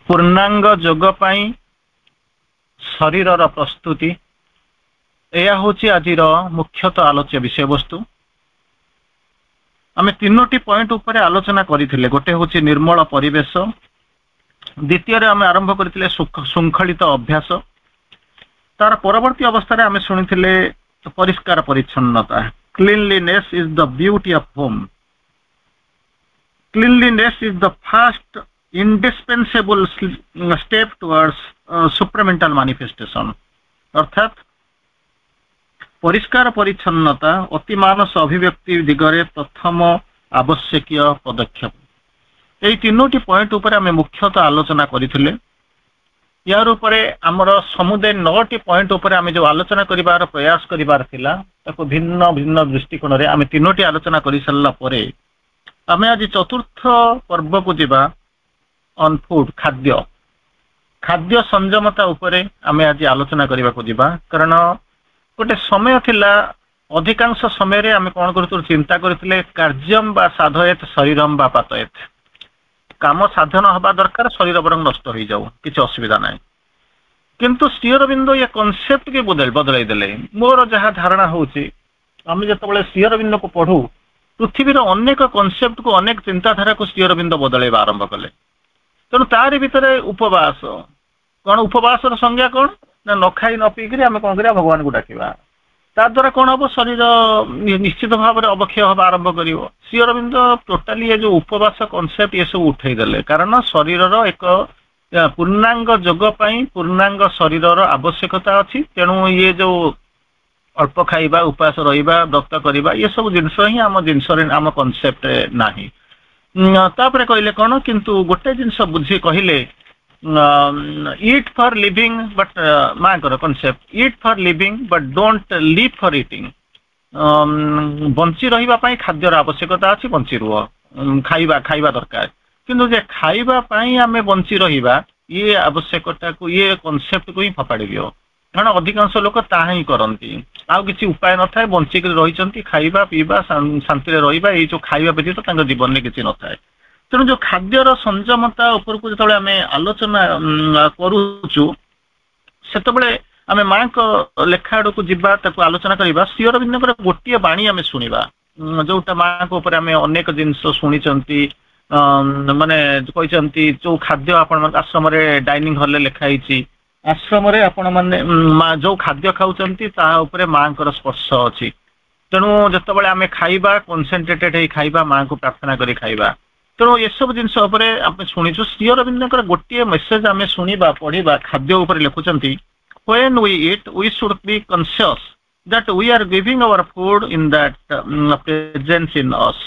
पूर्णांग जोग पाई शरीर प्रस्तुति यह हूँ आज मुख्यतः आलोच्य विषय वस्तु। आम तीनोटी पॉइंट उपर आलोचना करथिले। गोटे हूँ निर्मल परिवेश, द्वितीय आम आरंभ करथिले शृंखलित अभ्यास, तार परवर्ती अवस्था आम शुणिथिले परिष्कार परिच्छन्नता। Cleanliness is the beauty of home. Cleanliness is the first indispensable step towards supramental manifestation. अर्थात परिष्कार परिच्छन्नता अति मानस अभिव्यक्ति दिगरे प्रथम आवश्यकीय पदक्षेप। यही तीनोटी पॉइंट उपर आम मुख्यतः आलोचना करथिले। यार उपरे आमर समुदाय 9टी पॉइंट उपर आम जो आलोचना करिवार प्रयास करिवार थिला ताको भिन्न भिन्न दृष्टिकोण रे आम तीनोटी आलोचना करि सल्ला परे आम आज चतुर्थ पर्व को जिबा ऑन फूड खाद्य खाद्य संयमता उपरे आम आज आलोचना करबा को जिबा। कारण गोटे समय थिला अधिकांश समय रे आम कोन करथु चिंता करथिले कार्यम बा साधयत शरीरम बा पातयत। काम साधन हवा दरकार, शरीर बरং नष्ट हो जाऊ किसी असुविधा ना। किंतु श्री अरविंद ये कॉन्सेप्ट के बदलाई देले। मोर जहाँ धारणा होची आम जो श्री अरविंद को पढ़ू पृथ्वीर अनेक कॉन्सेप्ट को अनेक चिंताधारा को श्री अरविंद बदलैवा आरंभ कले। तेणु तार भितर उपवास कौन, उपवास संज्ञा कौन ना न खाई न पीकर आम कौन करिया भगवान को डाकिबा। ताद्वारा कौन हम शरीर निश्चित भाव में अवक्षय हवा आरंभ कर। श्री अरविंद टोटाली ये जो उपवास कॉन्सेप्ट ये सब उठेदेले। कारण शरीर एक पूर्णांग जोग पाई पूर्णांग शरीर आवश्यकता अच्छी। तेणु ये जो अल्प खाइबा, उपास रहिबा, व्रत करवा ये सब जिनस ही आम जिनस आम कॉन्सेप्ट नाही। तापरे कहले कौन, किंतु गोटे जिनस बुझी कहले eat for living but माकर concept eat for living but don't live for eating। बंची रहिबा पाई खाद्यर आवश्यकता अछि, बंची रुह, खाइबा खाइबा दरकार। किंतु जे खाइबा पाई आमे बंची रहिबा ये आवश्यकता को ये कॉन्सेप्ट को ही फपाड़ी दियो। कारण अधिकांश लोक ताहा ही करंती, आउ किसी उपाय न थाए, बंची के रहिचंती खाइबा पीबा शांति रे रहिबा। ये जो खाइबा व्यतीत तांको जीवन में किसी न थाए। तेणु जो खाद्यर संयमता उपर को जो आम आलोचना करुचु से आम माँ को लेखा आड़ को जीवा ताको आलोचना करवा। श्री अरविंद गोटे बाणी आम शुणा जोटा माँ को ऊपर आम अनेक जिनस शुणी माने कहते जो खाद्य आपण आश्रम डाइनिंग हॉल लिखाई आश्रम आपण मैंने जो खाद्य खाऊपर माँ को स्पर्श अच्छी। तेणु जो आम खाइबा कनसेंट्रेटेड हो खाइबा, माँ को प्रार्थना करी खाइबा। तेणु ये सब जिनस आम शुणीचु। श्री अरविंद गोटे मेसेज आम शुणा पढ़ा खाद्य उपर लिखुंट when we eat we should be conscious that we are giving our food in that presence in us।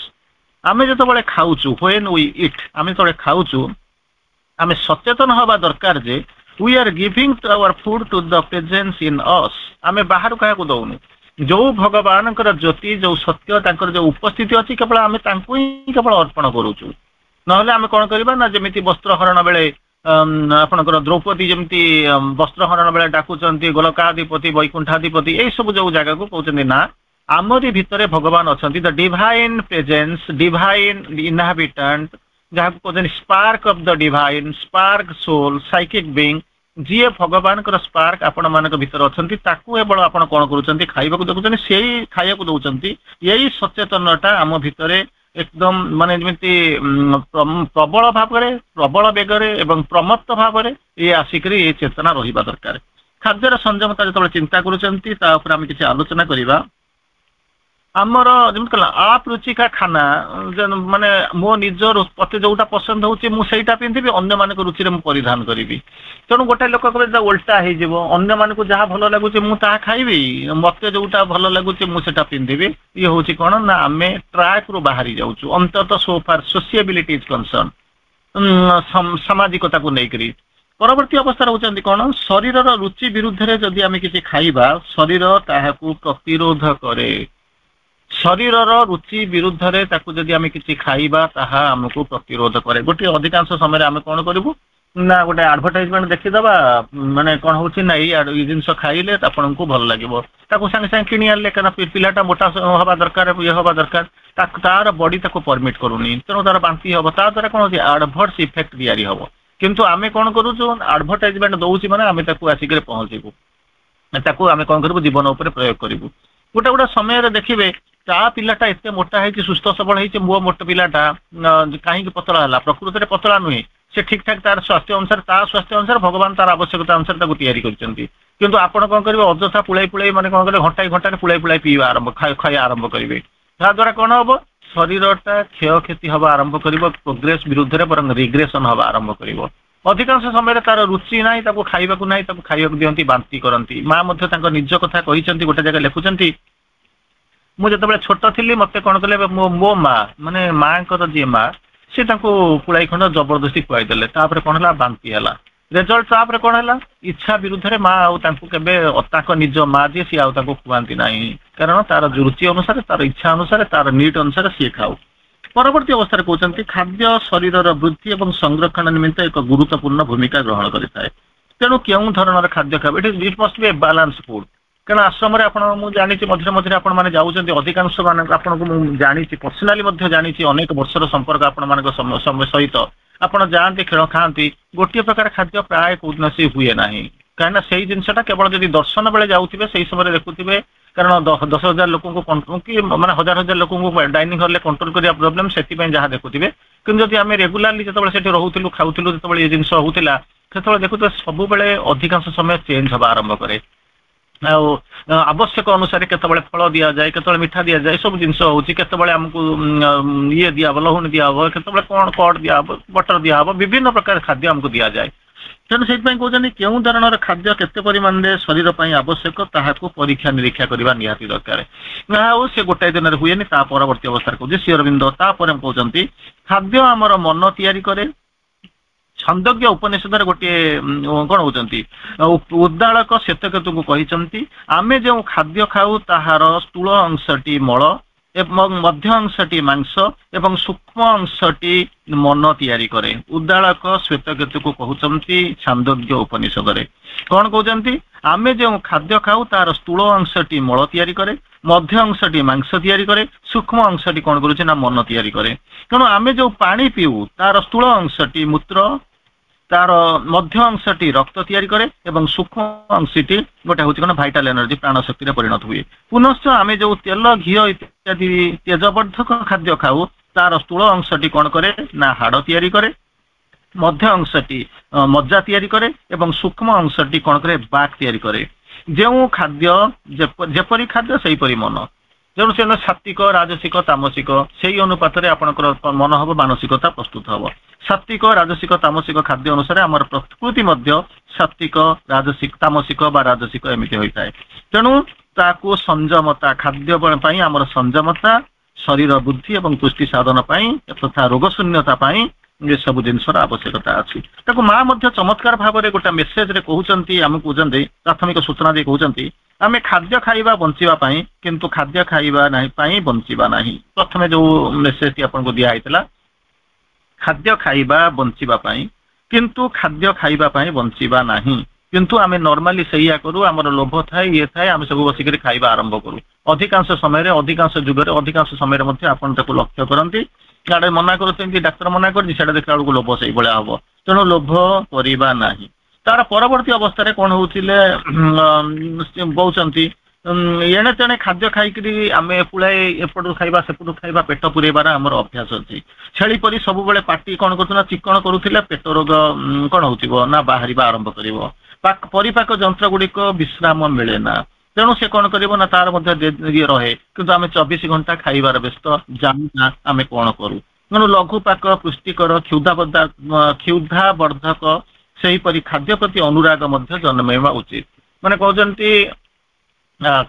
आम जो खाऊचु when we eat आम जो खाऊचु आम सचेतन हवा दरकार जे we are giving our food to the presence in us। आम बाहर क्या दौनु, जो भगवान ज्योति जो सत्य जो उपस्थिति अच्छी केवल आम ही केवल अर्पण करुचु। ना आम कौन करवा ना जमी वस्त्रहरण बेले आपणकर द्रौपदी जमी वस्त्रहरण बेले डाकुंट गोलकाधिपति वैकुंठाधिपति यही सब जो जगह को कहते ना आमरी भितर भगवान अच्छा the divine presence divine inhabitant जहाँ कहते spark of the divine spark soul psychic being जी भगवान स्पार्क आपण मान भर अच्छा केवल आप कौन करुँच खाइबा देखुं से खाया दौरान यही सचेतनता आम भितर एकदम माने जमी प्रबल भाव प्रबल बेगर एवं प्रमत्त भाव ये आसिक ये चेतना रहा दरकार। खाद्यर संयमता जो चिंता कर किसी आलोचना करवा। आमर जमी कहला आप रुचिका खाना माने मो निज मत जोटा पसंद होता पिंधि अन्य मान रुचि परिधान करी। तेणु गोटे लोक कहे उल्टा होन्य मान को जहाँ भल लगुच मुझे खाइबी, मत जोटा भल लगुच मुझे पिंधि। ये हूँ कौन ना आम ट्रैक रू बाहरी जाऊँ अंततः सोफार सोशिएबिलिटी इज कंसर्न सामाजिकता को लेकर। परवर्ती अवस्था होती कौन शरीर रुचि विरुद्ध में जदि आम किसी खाइबा शरीर ताहाकू प्रतिरोध करे। शरीर रुचि विरुद्ध रे ताकू जदि आम किसी खाइबा ताहा आमको प्रतिरोध करे। गोटे अधिकांश समय आम कौन करूँ ना गोटे आडभर्टाइजमेंट देखीदबा माने कौन होची ना ये जिनस खाइले आपन को भल लगे सागे सागे किणी आनले कहीं पिलाटा मोटा हवा दरकार ये हवा दरकार तार बॉडी ताको परमिट करूनी। तेणु तार बांती हम ता द्वारा कौन हो आडभर्स इफेक्ट तैयारी हम। किंतु आमे कौन करूँ आडभर्टाइजमेंट दौची मैंने आम आसिक पहुंचबू ताकू आम कौन करूँ जीवन उपर प्रयोग करूँ गोटे गोटे समय देखिए ता पिलाटा एत मोटा है सुस्थ सबल है मो मोट पिलाटा कहीं पतला है प्रकृति में पतला नुहे से ठीक ठाक तार स्वास्थ्य अनुसार स्वास्थ्य अनुसार भगवान तार आवश्यकता अनुसार तैयारी किंतु आपण कौन करेंगे अଯଥା पुलाई पुलाई मैंने कौन करेंगे घंटा घंटा पुलाई पुलाई पीवा आरंभ खाया आरंभ करेंगे द्वारा कौन हम शरीरटा क्षय क्षति हवा आरंभ कर प्रोग्रेस विरुद्ध में बर रिग्रेसन हवा आरंभ कर अधिकांश समय तार रुचि ना खाइबा ना खाइबा दिखती बांति करती माँ निज कथा कहते गोटे जगह लिखुंट मुझे छोट थी मत कौन कले मो माँ माने माँ जी माँ सी पुलाई खंड जबरदस्ती खुआईदे कौन है बांति है रेजल्ट तापर कौन है इच्छा विरुद्ध में माँ आगे निज माँ जी सी आगे खुआती ना कारण तार रुचि अनुसार तार इच्छा अनुसार तार नीड अनुसार सी खाऊ परवर्ती अवस्था कहते खाद्य शरीर वृद्धि और संरक्षण निमित्त एक गुरुत्वपूर्ण भूमिका ग्रहण करें तेणु क्यों धरण खाद्य खाए it must be a balance food कारण आश्रम जानी मझे मझे आपने जाऊँच अधिकांश आपको जानी पर्सनाली जानी अनेक वर्षर संपर्क आपण सहित आपड़ जाती खेल खाती गोटे प्रकार खाद्य प्राय कौन सी हुए ना कहीं से जिनसा केवल जब दर्शन बेले जाऊे से समय देखुवे कारण 10,000 लोक कि माने 1,000 लोक डाइनिंग हॉल कंट्रोल करिया प्रॉब्लम से जहाँ देखुवे कि आम रेगुलाली जो रोलू खाऊलू जो ये जिन होता से देखुए सब बेले अधिकांश समय चेंज हवा आरंभ करे आवश्यक अनुसार केतबळे फल दिया जाए केतबळे मिठा दिया जाए सब जिनस होची केतबळे हमको ये दिया लहुन दिया हो केतबळे कौन कट दिया बटर दिया हो विभिन्न प्रकार खाद्य हमको दिया जाए तेणु से कहते केउं धरणर खाद्य केते परिमाण में शरीर पर आवश्यक ताहाको परीक्षा निरीक्षा करबा निहाती दरकार से गोटाए दिन हुए ता परवर्ती अवस्था कहते श्री अरविंद तापर कहते खाद्य आमर मन तैयारी करे छंदज्ञ उपनिषद गोटे कौन होती उद्दालक श्वेतकेतु को कहते आमे जो खाद्य खाऊ ताहार स्थूल अंशटी मल एवं मध्य अंशटी मांस एवं सूक्ष्म अंशटी मन तैयारी करे उद्दालक श्वेतकेतु को कहते छांदोग्य उपनिषद कौन कहते आमे जो खाद्य खाऊ तार स्थूल अंशटी मल तैयारी करे मध्य अंशटी मांस तैयारी करे सूक्ष्म अंशटी कौन करुचे ना मन तैयारी करे तेणु आमे जो पानी पीऊ तार स्थूल अंशटी मूत्र तार मध्य अंशटी रक्त तैयारी करे एवं सूक्ष्म अंशटी गोटे हूँ कौन भाइटाल एनर्जी प्राण शक्ति परिणत हुए पुनश्च आम जो तेल घी इत्यादि तेजवर्धक खाद्य खाऊ तार स्थूल अंशटी कौन करे ना हाड़ तैयारी करे मध्य अंशटी मज्जा तैयारी करे एवं सूक्ष्म अंशटी कौन करे बाक तैयारी करे जो खाद्य जेपरी खाद्य सेहीपरि मन तेणु से सात्विक राजसिक तामसिक से अनुपात मन हम मानसिकता प्रस्तुत हम सात्विक राजसिक तामसिक खाद्य अनुसार आम प्रकृति सात्विक राजसिक तामसिक बा राजसिक एमती होता है तेणु ताकू संयमता खाद्य आमर संयमता शरीर बुद्धि और पुष्टि साधन तथा रोगशून्यता ये सब जिनसर आवश्यकता अच्छी माँ चमत्कार भाव में गोटे मेसेज कहते आम कहते प्राथमिक सूचना दे कहते आम खाद्य खाइबा बंचापी किंतु खाद्य खाइबा बंचाबा ना प्रथम जो मेसेज आपको दिखाई खाद्य खाइबा बंचापी किंतु खाद्य खाइबा बंचाबा ना किंतु आम नॉर्मली सैया करूँ आम लोभ थाए ये थाए आम सब बसिक खाइबा आरंभ करूँ अधिकांश समय अधिकांश जुगे अधिकांश समय लक्ष्य करती आड़े मना करते डाक्तर मना कर देखा बेलू लोभ से भाया हम तेणु लोभ करवा ना तार परवर्ती अवस्था कौन होते बहुंट एणे तेणे खाद्य खाई आम पुलाए एपटू खाइबा सेपटू खाइबा पेट पुरेबार आमर अभ्यास अच्छी छेली परी सब बेले पार्टी कौन करूँ चिकन करूले पेट रोग कौन हो ना बाहर आरंभ कर परिपाक जंत्र गुड़िक विश्राम मिले ना तेणु से कौन कर तार ये रहे कि आम 24 घंटा खाइबार व्यस्त जाना आम कौन करूँ तेणु लघुपाक पुष्टिकर क्षुधावर्धक से परी खाद्य प्रति अनुराग जन्मेवा उचित माने कहते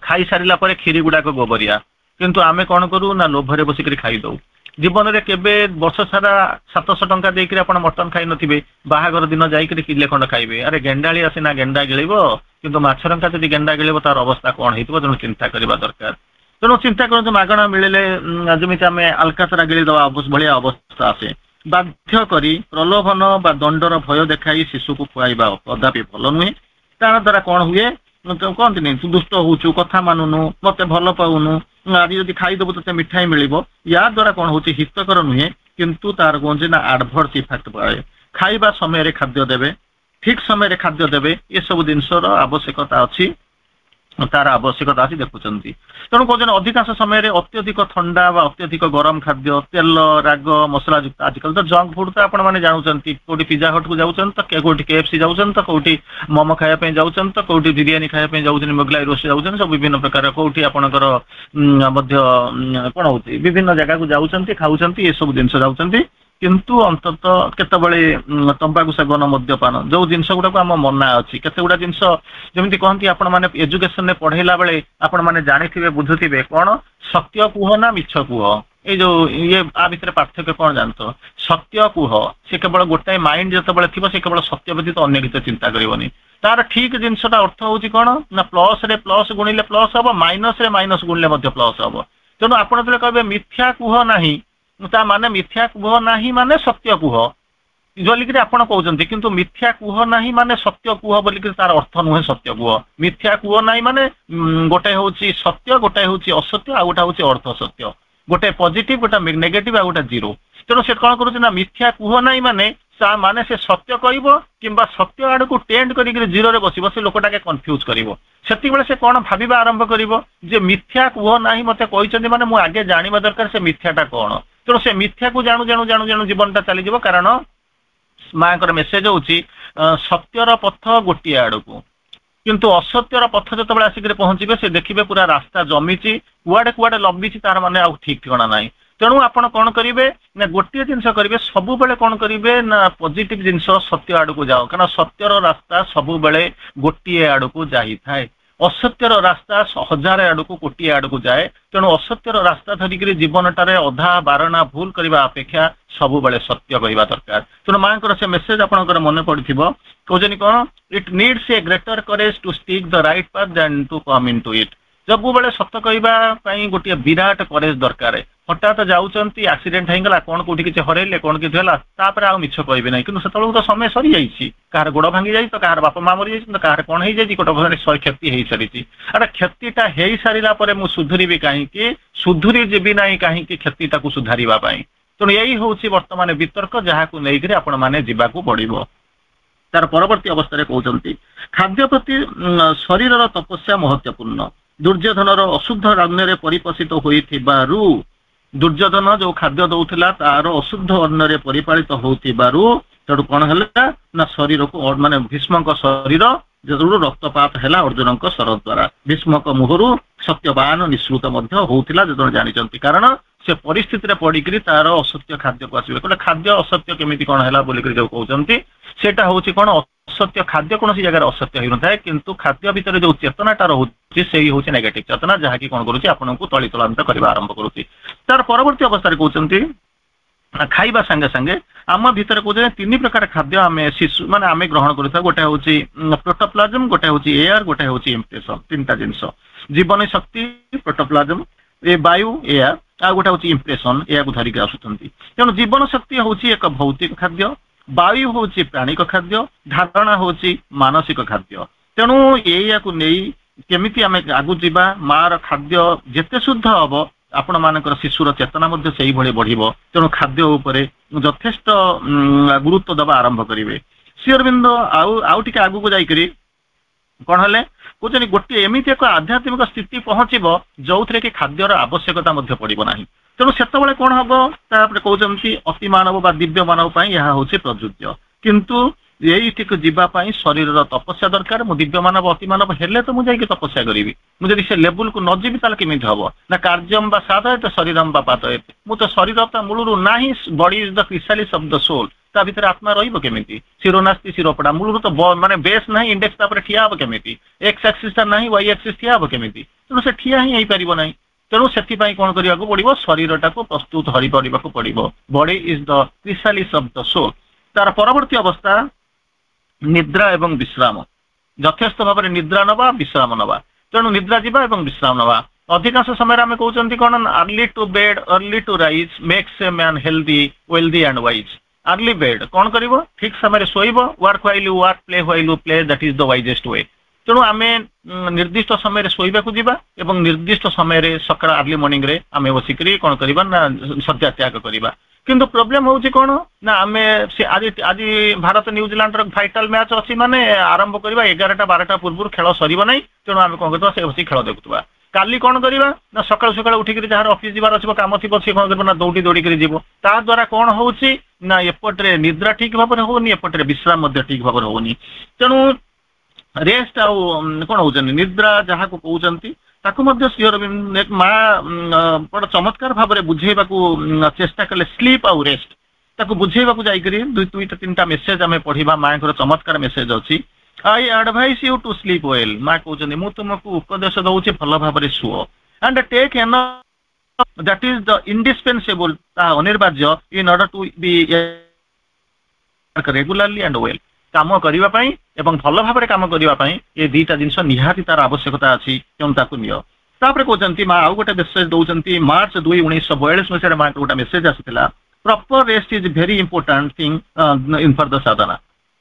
खाई सारा पर खीरी गुड़ाक गोबरिया किंतु आमे कौन करूँ ना लोभरे बसिक खाईदू जीवन में केबे वर्ष सारा 700 टंका देकर आप मटन खाई नथिबे बाहागर दिन जाइक किले खंड खाइबे अरे गेंडाली आसीना गेंडा गिलब किंतु माछरंका जब गेंडा गिलब तार अवस्था कौन हो तेणु चिंता करवा दरकार तेणु चिंता करते मागणा मिले जमी आम आलकातरा गिलीदवा भाया अवस्था आसे बाध्य करी प्रलोभन बा दंडर भय देखाई शिशु को खुआइबा कदापि भल नुहे तार द्वारा कौन हुए कहते तू दुष्ट होचु कथा मानुनु मत भल पाऊनु आज जब खाईदेबू तो मिठाई मिल या द्वारा कौन हो हितकर नुहे किंतु तार कौन ना आडभर्स इफेक्ट पाए खाइबा समय रे खाद्य देबे ठीक समय रे खाद्य देबे ये सब जिनसर आवश्यकता अछि तार आवश्यकता अच्छी देखुंत तेणु कौन अधिकांश समय अत्यधिक ठंडा व अत्यधिक गरम खाद्य तेल राग मसला युक्त आजकल तो जंक फूड तो आपण मैंने जानते कौटी पिज्जा हट को जाऊँ तो कौटी KFC जाऊँ तो कौटी मोमो खायापी जाऊँ तो कौटी बिरियानी खायापी जाऊँ मोगलाई रोस्ट जाऊँ सब विभिन्न प्रकार कौटी आपणकर कौन हो विभिन्न जगह को जाऊँ खाऊँ ये सब जिन जाऊँ किंतु अंततः केतबळे तंबाकू सेवन मद्यपान जो जिनस गुड़ाक आम मना अच्छी केते गुड़ा जिनस जमी कहती आपण मैंने एजुकेशन ने पढ़ेला बेले आपण मैंने जानी बुझुवे कौन सत्य कुह ना मिछ कुह ये जो ये आ भितर पार्थक्य कौन जानत सत्य कुह से केवल गोटाए माइंड जो थी से केवल सत्य व्यतीत अन्य किसी चिंता करनी तार ठीक जिनसा अर्थ हूँ कौन ना प्लस रे प्लस गुणिले प्लस हम माइनस रे माइनस गुणिले प्लस हम तेणु आपड़ जो कहे मिथ्या कुह ना ता माने मिथ्या कुह नाही माने सत्य कुह बोलिक आपण कहते किंतु मिथ्या कुह नाही माने सत्य कुह बोलिक तार अर्थ नुहे सत्य कुह मिथ्या कुह नाही माने गोटे हूँ सत्य गोटे हूँ असत्य आ गोटे हूँ अर्थ सत्य गोटे पॉजिटिव गोटे नेगेटिव आ गोटे जीरो तेणु से कौन करुच्चे ना मिथ्या कुह नाही माने से सत्य कह कि सत्य आड़ को टेंड कर जीरो रे बस से लोकटा के कन्फ्यूज कर से कौन भाविबा आरंभ कर मिथ्या कुह नाही मते कहते माने मु आगे जानवा दरकार से मिथ्याटा कौन तेणु से मिथ्या को जाणु जाणु जाणु जाणु जीवनटा चली जाव कारण माँ मेसेज हूँ सत्यर पथ गोटे आड़ को किंतु असत्यर पथ जो आसिक पहुंचे से देखिए पूरा रास्ता जमी कुआडे कुआडे लंबी तार माने आ ठीक ठिकाना ना तेणु आपण कौन करेंगे ना गोटे जिनस करेंगे सब बेले कौन करेंगे ना पॉजिटिव जिनस सत्य आड़ को जाओ कारण सत्यर रास्ता सब बेले गोटे आड़ को जाई थाए असत्यर रास्ता हजार आड़ को कोटी आड़ को जाए तेणु असत्यर रास्ता धरिक जीवनटार अधा बारणा भूल करने अपेक्षा सब बेले सत्य कहवा दरकार तेणु माँ से मेसेज आपंकर मन पड़ी कहते कौन it needs a greater courage to stick the right path than to come into it सब बेले सत्य कहवाई गोटे विराट करेज दरकार हठात जाऊँच आक्सीडेंट होगा कौन कौटी किसी हरइले कौन किसी है आ मिछ कहे ना कि तो समय सरी जाइए कहार गोड़ भांगी जाए तो कहार बापा माँ मरी जाए कहार कौन हो जाए गोटे क्षति हो सारी अरे क्षतिटा हो सारा मुझे सुधुरी कहीं सुधुरी जीवी ना कहीं क्षतिटा को सुधारवाई तेणु यही हूँ बर्तमान वितर्क जहाँ को लेकर आपण मैंने जावाक पड़ो तार परवर्ती अवस्था कहते खाद्य प्रति शरीर तपस्या महत्वपूर्ण दुर्योधन अशुद्ध रण्य परिपोषित होइथिबारु दुर्योधन जो खाद्य दौला तार अशुद्ध अन्न परिपालित होइथिबारु तेणु कौन है ना शरीर को माने भीष्म शरीर जो रक्तपात है अर्जुन शर द्वारा भीष्म मुहरु सत्यवान निःसृत होता जो जानते कारण से परिस्थिति पड़ी तार असत्य खाद्य को आसवे खाद्य असत्य केमी कौन है बोलिक जो कहते सेटा हूँ कौन असत्य खाद्य कौन जगह असत्य हो था किंतु खाद्य भितर जो चेतनाटा रोचे से हूँ नेगेटिव चेतना जहाँकि कौन करुच्ची आपन को तलितलांत करने आरंभ करुच्ची तार परवर्ती अवस्था कहते खाइबा संगे संगे आम भितर कहते तीन प्रकार खाद्य आम शिशु माने आम ग्रहण करता गोटे हूँ प्रोटोप्लाज्म गोटे हूँ एयर गोटे हूँ इम्प्रेशन तीन टा जिनस जीवन शक्ति प्रोटोप्लाज्म ए वायु एयर आ गोटे हूँ इम्प्रेशन या धरिक आसुंच तेणु जीवन शक्ति हूँ एक भौतिक खाद्य वायु हूँ प्राणिक खाद्य धारणा हूँ मानसिक खाद्य तेणु या केमिति आम आगु जावा मार खाद्य जेते शुद्ध हम आपण मानकर शिशुर चेतना से बढ़ तेणु खाद्य उपरे यथेष्ट गुरुत्व दबा आरंभ करेंगे श्री अरविंद आउ टे आगू को जाकरी कौन है कहते गोटे एमती एक आध्यात्मिक स्थिति पहुँचब जो थे कि खाद्यर आवश्यकता पड़ना तेणु से कौन हम कहते अति मानव दिव्य मानव यह हूँ प्रযোज्य किंतु यही जीवाई शरीर तपस्या दरकार मु दिव्य मानव अति मानव हेले तो मुझे तपस्या करी मुझे से लेवल को न जीवी ताल केमी हम ना कार्यम साधयत शरीरम पातयत मु तो शरीर मूलू ना body is the chrysalis of the soul ता भीतर आत्मा रही शिरोनास्ति शिरोपड़ा मूलू तो माने बेस ना इंडेक्स तापर ठिया हम केमी एक्स एक्सिस ना वाई एक्सिस ठिया हम केमी तेणु से ठिया ही पार ना तेणु से कौन करने को पड़ो शरीरटा को प्रस्तुत हरि पड़ो body is the chrysalis of the soul तार परवर्ती अवस्था निद्रा एवं विश्राम यथेष्ट भाव में निद्रा नवा विश्राम नवा तेणु निद्रा जावा एवं विश्राम नवा अधिकांश समय आम कहते कौन early to bed early to rise makes a man healthy wealthy and wise early bed कौन कर ठीक समय शोब work while you work play while you play that is the wisest way तेणु आम निर्दिष्ट समय शोवाक जावा एवं निर्दिष्ट समय सकाळ अर्ली मॉर्निंग रे आम बसिक कौन करवा ना शଯ୍या त्याग करवा किंतु प्रोब्लेम होउची कोन ना आमे आज आज भारत न्यूजीलैंड रो फाइटल मैच अछि माने आरंभ करबा 11टा 12टा पूर्व खेल सरीब नै तेणु आमे कोन करबा से बसी खेल देखुवा काली कोन करबा ना सकाळ सकाळ उठी करी जहार ऑफिस जीवार अछि काम थिबो से कोन करबा ना दौड़ी दौड़ी करी जीवो ता द्वारा कोन होउची ना एपटरे निद्रा ठीक भाबरे होनी एपटरे विश्राम मध्ये ठीक भाबरे होनी तेणु रेस्ट आ कोन होउचनी निद्रा जहा को कहउचंती ताकू मध्य सियर मा बड़ चमत्कार भाव में बुझेबा चेष्टा कले स्लीप आउ रेस्ट ताकू बुझेबा जाई करी दुईटा तीनटा मेसेज आमे पढ़िबा मां को चमत्कार मेसेज अछि I advise you to sleep well मां कहउचनी मु तुमको उपदेश दउछि भल भाव में सुओ and take an that is the indispensable ता अनिवार्य in order to be regularly and well काम करिबा पई एवं भल भाव में काम करिबा पई ये दीटा जिंस निहाती तार आवश्यकता अछि केन ताकू नियो तापर कहउचंती मां आउ गोटे मेसेज दउचंती मार्च 2 1942 मसिया मां गोटे मेसेज आसितला proper rest is very important thing in for the साधना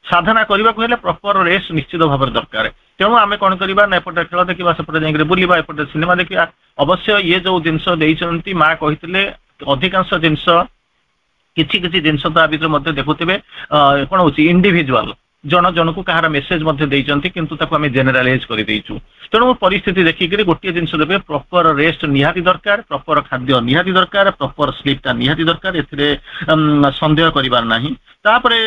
साधना करबा को हेले प्रॉपर रेस्ट निश्चित भाव दरकार तेणु आमे कोन करबा ना एपटे खेल देखिबा सेपटे जाई बुलिबा एपटे सिनेमा देखिबा अवश्य ये जो जिंस देइचंती मां कहितले अधिकांश जिंस किछि किछि जिंस ता भीतर मध्ये देखुथिबे कोन होची इंडिविजुअल जन जन को कहार मेसेज मध्ये देइचंती किंतु ताको आमे जनरलाइज करि देइचु तेणु परिस्थिति देखि करी गोटे जिंस देबे प्रॉपर रेस्ट निहाती दरकार प्रॉपर खाद्य निहाती दरकार प्रॉपर स्लीप ता निहाती दरकार एथिरे संदेह करिबार नाही तापरे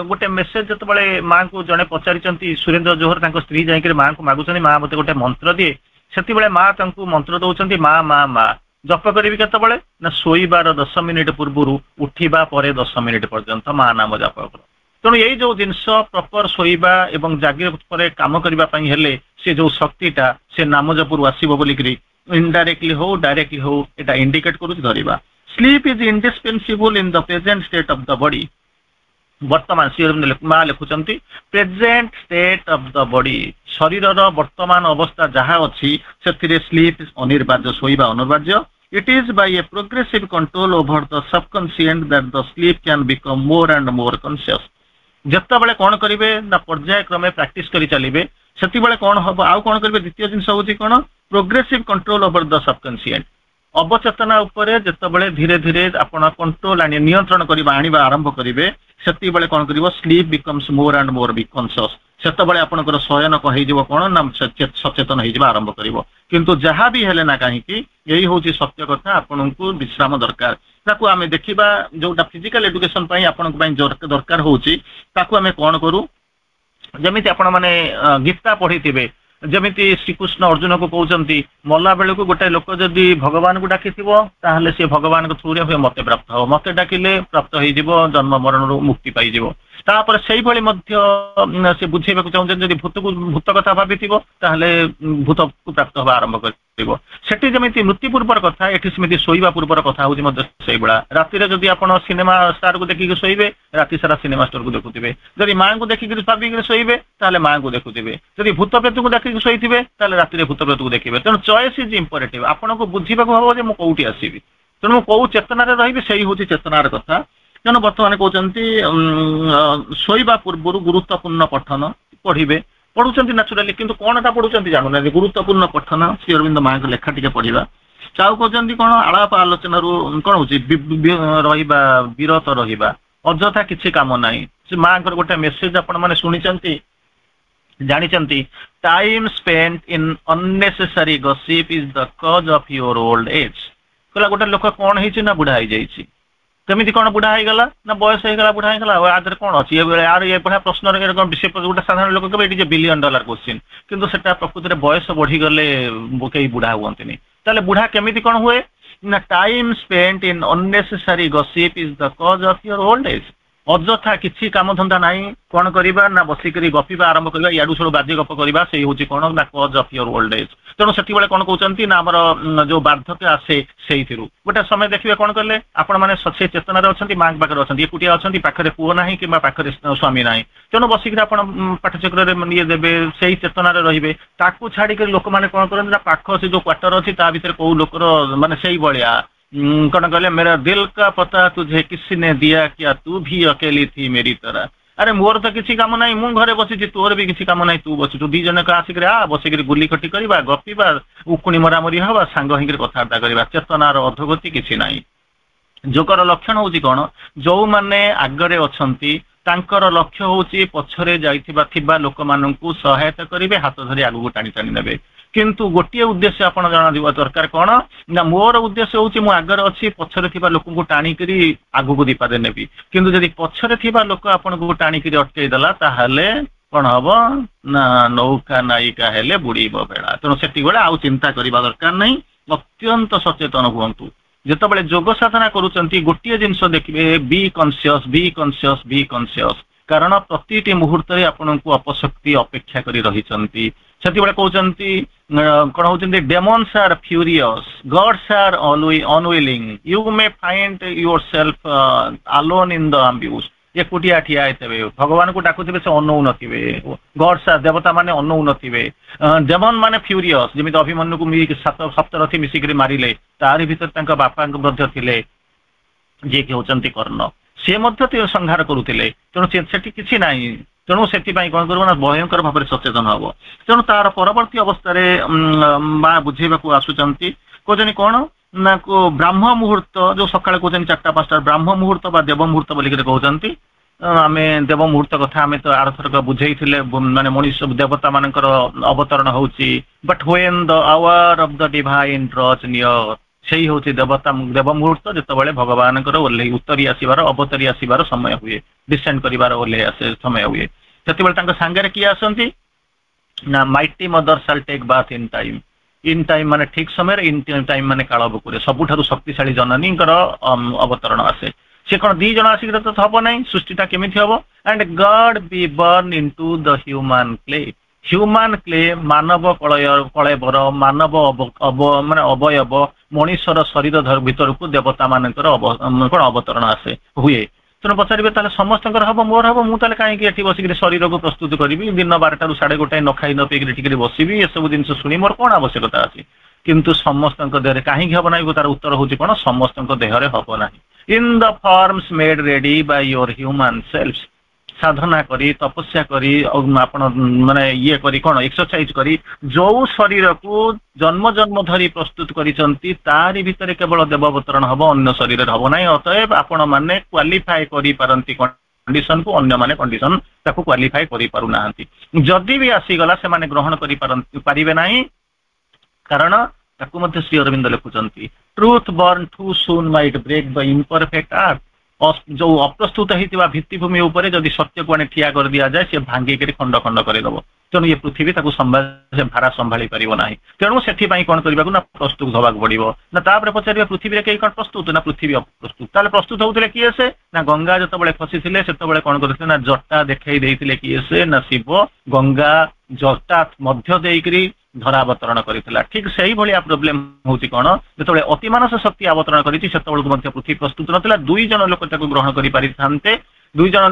गोटे मेसेज जत बळे मां को जने पचारिचंती सुरेंद्र जोहर ताको स्त्री जाई करी मां को मागुचनी मां मते गोटे मंत्र दिए सेति बळे मां तांको मंत्र दउचंती मां मां मां जप करिबि केते बळे ना सोईबार 10 मिनिट पूर्वरु उठिबा परे 10 मिनिट पर्यंत मां नाम जप कर तेणु यही जो जिनस प्रॉपर सोईबा एवं जागिर पर काम करबा पई हेले से जो शक्तिटा से नाम जपुर आसीबो बोलिकरी इनडायरेक्टली हो डायरेक्टली हो एटा इंडिकेट करूची धरिबा sleep is indispensable in the present state of the body वर्तमान सिर मा लिखुचंती present state of the body शरीर रो वर्तमान अवस्था जहा अछि सेथिरे स्लीप अनिवार्य सोईबा अनिवार्य it is by a progressive control over the subconscious that the sleep can become more and more conscious जत्ता बेले कोन करिवे ना पर्याय क्रमे प्रैक्टिस करी चलिबे सेति बेले कोन हबो आउ कोन करिवे द्वितीय जिंस होची कोन progressive control over the subconscious अवचेतना उपरे जत्ता बेले धीरे धीरे आपण कंट्रोल आनी नियंत्रण करिबा आनिबा आरंभ करिवे सेति बेले कोन करिवो sleep becomes more and more be conscious सेत बेले आपनकर शयन कहि जीवो कोन ना सचेतन होई जीवा आरंभ करिवो किंतु जहा भी हेले ना काहे कि यही होची सत्य कथा आपनकु विश्राम दरकार ताकू आमे देखिबा जोटा फिजिकल एजुकेशन पई आपनक पई दरकार होची ताकू आमे कोन करू जेमिति आपण माने गीता पढिथिबे जेमिति श्रीकृष्ण अर्जुन को कहउचंती मल्ला बेले को गोटे लोक जदी भगवान को डाकिथिबो ताहले से भगवान को थ्रू रे मते प्राप्त हो मते डाकिले प्राप्त होई जीवो जन्म मरण रो मुक्ति पाई जीवो तापर सेही भली मध्य से बुझेबा को चाहू जदी भूत कथा भाबिथिबो ताहले भूत को प्राप्त होबा आरंभ करिबो सेठी जेमिति मृत्यु पूर्वर कथा एठी समिति सोईबा पूर्वर कथा होची मध्य सेही बडा राति रे जदी आपण सिनेमा स्टार को देखि के सोईबे राति सारा सिनेमा स्टार को देखुथिबे जदी मां को देखि के भाबि के सोईबे ताहले मां को देखुथिबे जदी भूत प्रेत को देखि के सोईथिबे ताहले राति रे भूत प्रेत को देखिबे तेणु चॉइस इज इंपोर्टेंट आपण को बुझिबा को हबो जे मु कोउठी आसीबी तेणु को चेतना रे रहिबे सेही होची चेतनार कथा तेणु बर्तमान कहते शोवा पूर्व गुरुत्वपूर्ण पठन पढ़े पढ़ुंट नाचुराली किंतु कौन टा पढ़ुंट जानू ना गुरुत्वपूर्ण पठन श्री अरविंद माँ लेखा टी पढ़ा चाउ कहते कौन आलाप आलोचना कौन हो विरत रहा अଯଥା किसी काम ना से माँ गोटे मेसेज आपण मैंने शुणी जानी time spent in unnecessary gossip is the cause of your old as कहला गोटे लोक कौन है बुढ़ा हो जाइए केमिति कौन बुढ़ा हो गला ना बयस हो गला बुढ़ा हो गला आदर कौन अच्छी यार ये बढ़िया प्रश्न विषय गोटे साधारण लोक कहे ये $1 बिलियन क्वेश्चन किंतु सेटा प्रकृति में बयस बढ़ी गले कई बुढ़ा हुआ ताले बुढ़ा केमिति कौन हुए ना time spent in unnecessary gossip is the cause of your old age अଯଥା किसी काम धंदा ना कौन करवा ना बसिक गपिबा आरंभ करवा याडू छड़ू बाजे गप करवा से हूँ कौन ना कज ऑफ योर ओल्ड एज तेणु से कौन कहते ना आमर जो वार्धक्य आसे से गोटे समय देखिए कौन कले आपण मैंने से चेतना अच्छा माँ पाखे अच्छा एकुटिया अच्छा पाखे पुओ ना कि पाखे स्वामी ना तेणु बसिक पाठचक्र ये देवे से चेतना रे ताकू छाड़ी लोक मैंने कौन करते ना पाख से जो क्वार्टर अच्छी ता भर कौ लोकर मानने से भाया कौन कहले मेरा दिल का पता तुझे किसी ने दिया क्या तू भी अकेली थी मेरी तरह अरे मोर तो किसी काम ना मु घरे बसी तोर भी किसी काम ना तू बसु दी जन आसिक बसिक गुली खटी करवा गपीबा उकुणी मरामरी हवा सांग होकर कथबार्ता करवा चेतनार अधोगति किसी ना ଯୋଗର ଲକ୍ଷଣ ହଉଛି କଣ, ଯୋଉମାନେ ଆଗରେ ଅଛନ୍ତି ତାଙ୍କର ଲକ୍ଷ୍ୟ ହଉଛି ପଛରେ ଥିବା ଲୋକମାନଙ୍କୁ ସହାୟତା କରିବେ, ହାତ ଧରି ଆଗକୁ ଟାଣି ଟାଣି ନେବେ। କିନ୍ତୁ ଗୋଟିଏ ଉଦ୍ଦେଶ୍ୟ ଆପଣ ଜଣାଯିବା ଦରକାର କଣ ନା, ମୋର ଉଦ୍ଦେଶ୍ୟ ହଉଛି ମୁଁ ଆଗରେ ଅଛି, ପଛରେ ଥିବା ଲୋକଙ୍କୁ ଟାଣିକିରି ଆଗକୁ ଦିପାଦେ ନେବି। କିନ୍ତୁ ଯଦି ପଛରେ ଥିବା ଲୋକ ଆପଣଙ୍କୁ ଟାଣିକିରି ଅଟକେଇ ଦେଲା, ତାହେଲେ କଣ ହବ ନା ନୌକା ନାୟିକା ହେଲେ ବୁଡିବ ବେଳା। ତେଣୁ ସେତିକି ବେଳେ ଆଉ ଚିନ୍ତା କରିବା ଦରକାର ନାହିଁ, ଅତ୍ୟନ୍ତ ସଚେତନ ହୁଅନ୍ତୁ। ଯେତେବେଳେ ଯୋଗ ସାଧନା କରୁଛନ୍ତି ଗୋଟିଏ ଜିନିଷ ଦେଖିବେ, ବି କନସିୟସ୍ ବି କନସିୟସ୍ ବି କନସିୟସ୍। କାରଣ ପ୍ରତିଟି ମୁହୂର୍ତ୍ତରେ ଆପଣଙ୍କୁ ଅପଶକ୍ତି ଅପେକ୍ଷା କରି ରହିଛନ୍ତି। ସେତେବେଳେ କହୁଛନ୍ତି କଣ ହଉଛନ୍ତି, demons are furious, gods are unwilling, you may find yourself alone in the ambush. ଏକୁଟିଆ ଠିଆ ହେଇଥିବେ, ଭଗବାନଙ୍କୁ ଡାକୁଥିବେ, ସେ ଅନଉନଥିବେ। ଗଡ୍ସ ଆର୍, ଦେବତା ମାନେ ଅନଉନଥିବେ। ଡେମନ ମାନେ ଫ୍ୟୁରିୟସ୍, ଯେମିତି ଅଭିମନ୍ୟୁକୁ ସପ୍ତରଥୀ ମିଶିକରି ମାରିଲେ, ତାରି ଭିତରେ ତାଙ୍କ ବାପାଙ୍କ ମଧ୍ୟ ଥିଲେ ଯିଏକି ହଉଛନ୍ତି କର୍ଣ୍ଣ, ସେ ମଧ୍ୟ ସଂହାର କରୁଥିଲେ। ତେଣୁ ସେଠି କିଛି ନାହିଁ। ତେଣୁ ସେଥିପାଇଁ କଣ କରିବ ନା, ଭୟଙ୍କର ଭାବରେ ସଚେତନ ହବ। ତେଣୁ ତାର ପରବର୍ତ୍ତୀ ଅବସ୍ଥାରେ ମା ବୁଝେଇବାକୁ ଆସୁଛନ୍ତି, କହୁଛନ୍ତି କଣ ନା ବ୍ରାହ୍ମ ମୁହୂର୍ତ୍ତ, ଯୋଉ ସକାଳେ କହୁଛନ୍ତି 4ଟା 5ଟା ବ୍ରାହ୍ମ ମୁହୂର୍ତ୍ତ ବା ଦେବ ମୁହୂର୍ତ୍ତ ବୋଲିକିରି କହୁଛନ୍ତି। ଆମେ ଦେବ ମୁହୂର୍ତ୍ତ କଥା ଆମେ ତ ଆରଥରକ ବୁଝେଇଥିଲେ, ମାନେ ମଣିଷ ଦେବତା ମାନଙ୍କର ଅବତରଣ ହଉଛି, but when the hour of the divine draws near, ସେଇ ହଉଛି ଦେବ ମୁହୂର୍ତ୍ତ, ଯେତେବେଳେ ଭଗବାନଙ୍କର ଉତ୍ତରୀ ଆସିବାର ଅବତରୀ ଆସିବାର ସମୟ ହୁଏ, ଡିସେଣ୍ଡ କରିବାର ଓହ୍ଲେଇ ଆସେ ସମୟ ହୁଏ। ସେତେବେଳେ ତାଙ୍କ ସାଙ୍ଗରେ କିଏ ଆସନ୍ତି ନା, mighty mother shall take birth in time. In time ମାନେ ଠିକ ସମୟରେ, ଇନ୍ ଟାଇମ୍ ମାନେ କାଳ ବୁକୁରେ, ସବୁଠାରୁ ଶକ୍ତିଶାଳୀ ଜନନୀଙ୍କର ଅବତରଣ ଆସେ। ସେ କଣ ଦି ଜଣ ଆସିକି ତ ହବ ନାହିଁ, ସୃଷ୍ଟିଟା କେମିତି ହବ? And God be born into the human clay. Human clay, ମାନବ କଳେବର, ମାନବ ମାନେ ଅବୟବ, ମଣିଷର ଶରୀର ଭିତରକୁ ଦେବତା ମାନଙ୍କର କଣ ଅବତରଣ ଆସେ ହୁଏ। ତେଣୁ ପଚାରିବେ, ତାହେଲେ ସମସ୍ତଙ୍କର ହବ, ମୋର ହବ, ମୁଁ ତାହେଲେ କାହିଁକି ଏଠି ବସିକିରି ଶରୀରକୁ ପ୍ରସ୍ତୁତ କରିବି, ଦିନ 12ଟାରୁ 1:30 ନ ଖାଇ ନ ପିଇକିରି ଟିକିରି ବସିବି, ଏସବୁ ଜିନିଷ ଶୁଣି ମୋର କଣ ଆବଶ୍ୟକତା ଅଛି? କିନ୍ତୁ ସମସ୍ତଙ୍କ ଦେହରେ କାହିଁକି ହବ ନାହିଁ? ତାର ଉତ୍ତର ହଉଛି କଣ, ସମସ୍ତଙ୍କ ଦେହରେ ହବ ନାହିଁ। In the forms made ready by your human self, ସାଧନା କରି, ତପସ୍ୟା କରି, ଆପଣ ମାନେ ଇଏ କରି, କଣ ଏକ୍ସରସାଇଜ କରି, ଯୋଉ ଶରୀରକୁ ଜନ୍ମ ଜନ୍ମ ଧରି ପ୍ରସ୍ତୁତ କରିଛନ୍ତି, ତାରି ଭିତରେ କେବଳ ଦେବ ଅବତରଣ ହବ, ଅନ୍ୟ ଶରୀରରେ ହବ ନାହିଁ। ଅତଏବ ଆପଣ ମାନେ କ୍ୱାଲିଫାଏ କରିପାରନ୍ତି କଣ୍ଡିସନକୁ, ଅନ୍ୟମାନେ କଣ୍ଡିସନ ତାକୁ କ୍ୱାଲିଫାଏ କରିପାରୁନାହାନ୍ତି। ଯଦି ବି ଆସିଗଲା, ସେମାନେ ଗ୍ରହଣ କରିପାରିବେ ନାହିଁ। କାରଣ ତାକୁ ମଧ୍ୟ ଶ୍ରୀ ଅରବିନ୍ଦ ଲେଖୁଛନ୍ତି, ଟ୍ରୁଥ ବର୍ନ ଟୁ ସୁନ୍ ମାଇଟ୍ ବ୍ରେକ୍ ଦ ଇମ୍ପରଫେକ୍ଟ ଆର୍ଥ। ଯୋଉ ଅପ୍ରସ୍ତୁତ ହେଇଥିବା ଭିତ୍ତିଭୂମି ଉପରେ ଯଦି ସତ୍ୟକୁ ଆଣି ଠିଆ କରିଦିଆଯାଏ, ସେ ଭାଙ୍ଗିକିରି ଖଣ୍ଡ ଖଣ୍ଡ କରିଦେବ। ତେଣୁ ଏ ପୃଥିବୀ ତାକୁ ଭାରା ସମ୍ଭାଳି ପାରିବ ନାହିଁ। ତେଣୁ ସେଥିପାଇଁ କଣ କରିବାକୁ ନା, ପ୍ରସ୍ତୁତ ହେବାକୁ ପଡିବ। ନା ତାପରେ ପଚାରିବା, ପୃଥିବୀରେ କେହି କଣ ପ୍ରସ୍ତୁତ? ନା ପୃଥିବୀ ଅପ୍ରସ୍ତୁତ। ତାହେଲେ ପ୍ରସ୍ତୁତ ହଉଥିଲେ କିଏ ସେ? ନା ଗଙ୍ଗା ଯେତେବେଳେ ଖସିଥିଲେ, ସେତେବେଳେ କଣ କରିଥିଲେ ନା, ଜଟା ଦେଖେଇ ଦେଇଥିଲେ କିଏ ସେ? ନା ଶିବ। ଗଙ୍ଗା ଜଟା ମଧ୍ୟ ଦେଇକିରି ଧରାବତରଣ କରିଥିଲା। ଠିକ ସେଇଭଳିଆ ପ୍ରୋବ୍ଲେମ ହଉଛି କଣ, ଯେତେବେଳେ ଅତିମାନସ ଶକ୍ତି ଅବତରଣ କରିଛି, ସେତେବେଳକୁ ମଧ୍ୟ ପୃଥିବୀ ପ୍ରସ୍ତୁତ ନଥିଲା। 2 ଜଣ ଲୋକ ତାକୁ ଗ୍ରହଣ କରିପାରିଥାନ୍ତେ। 2 ଜଣ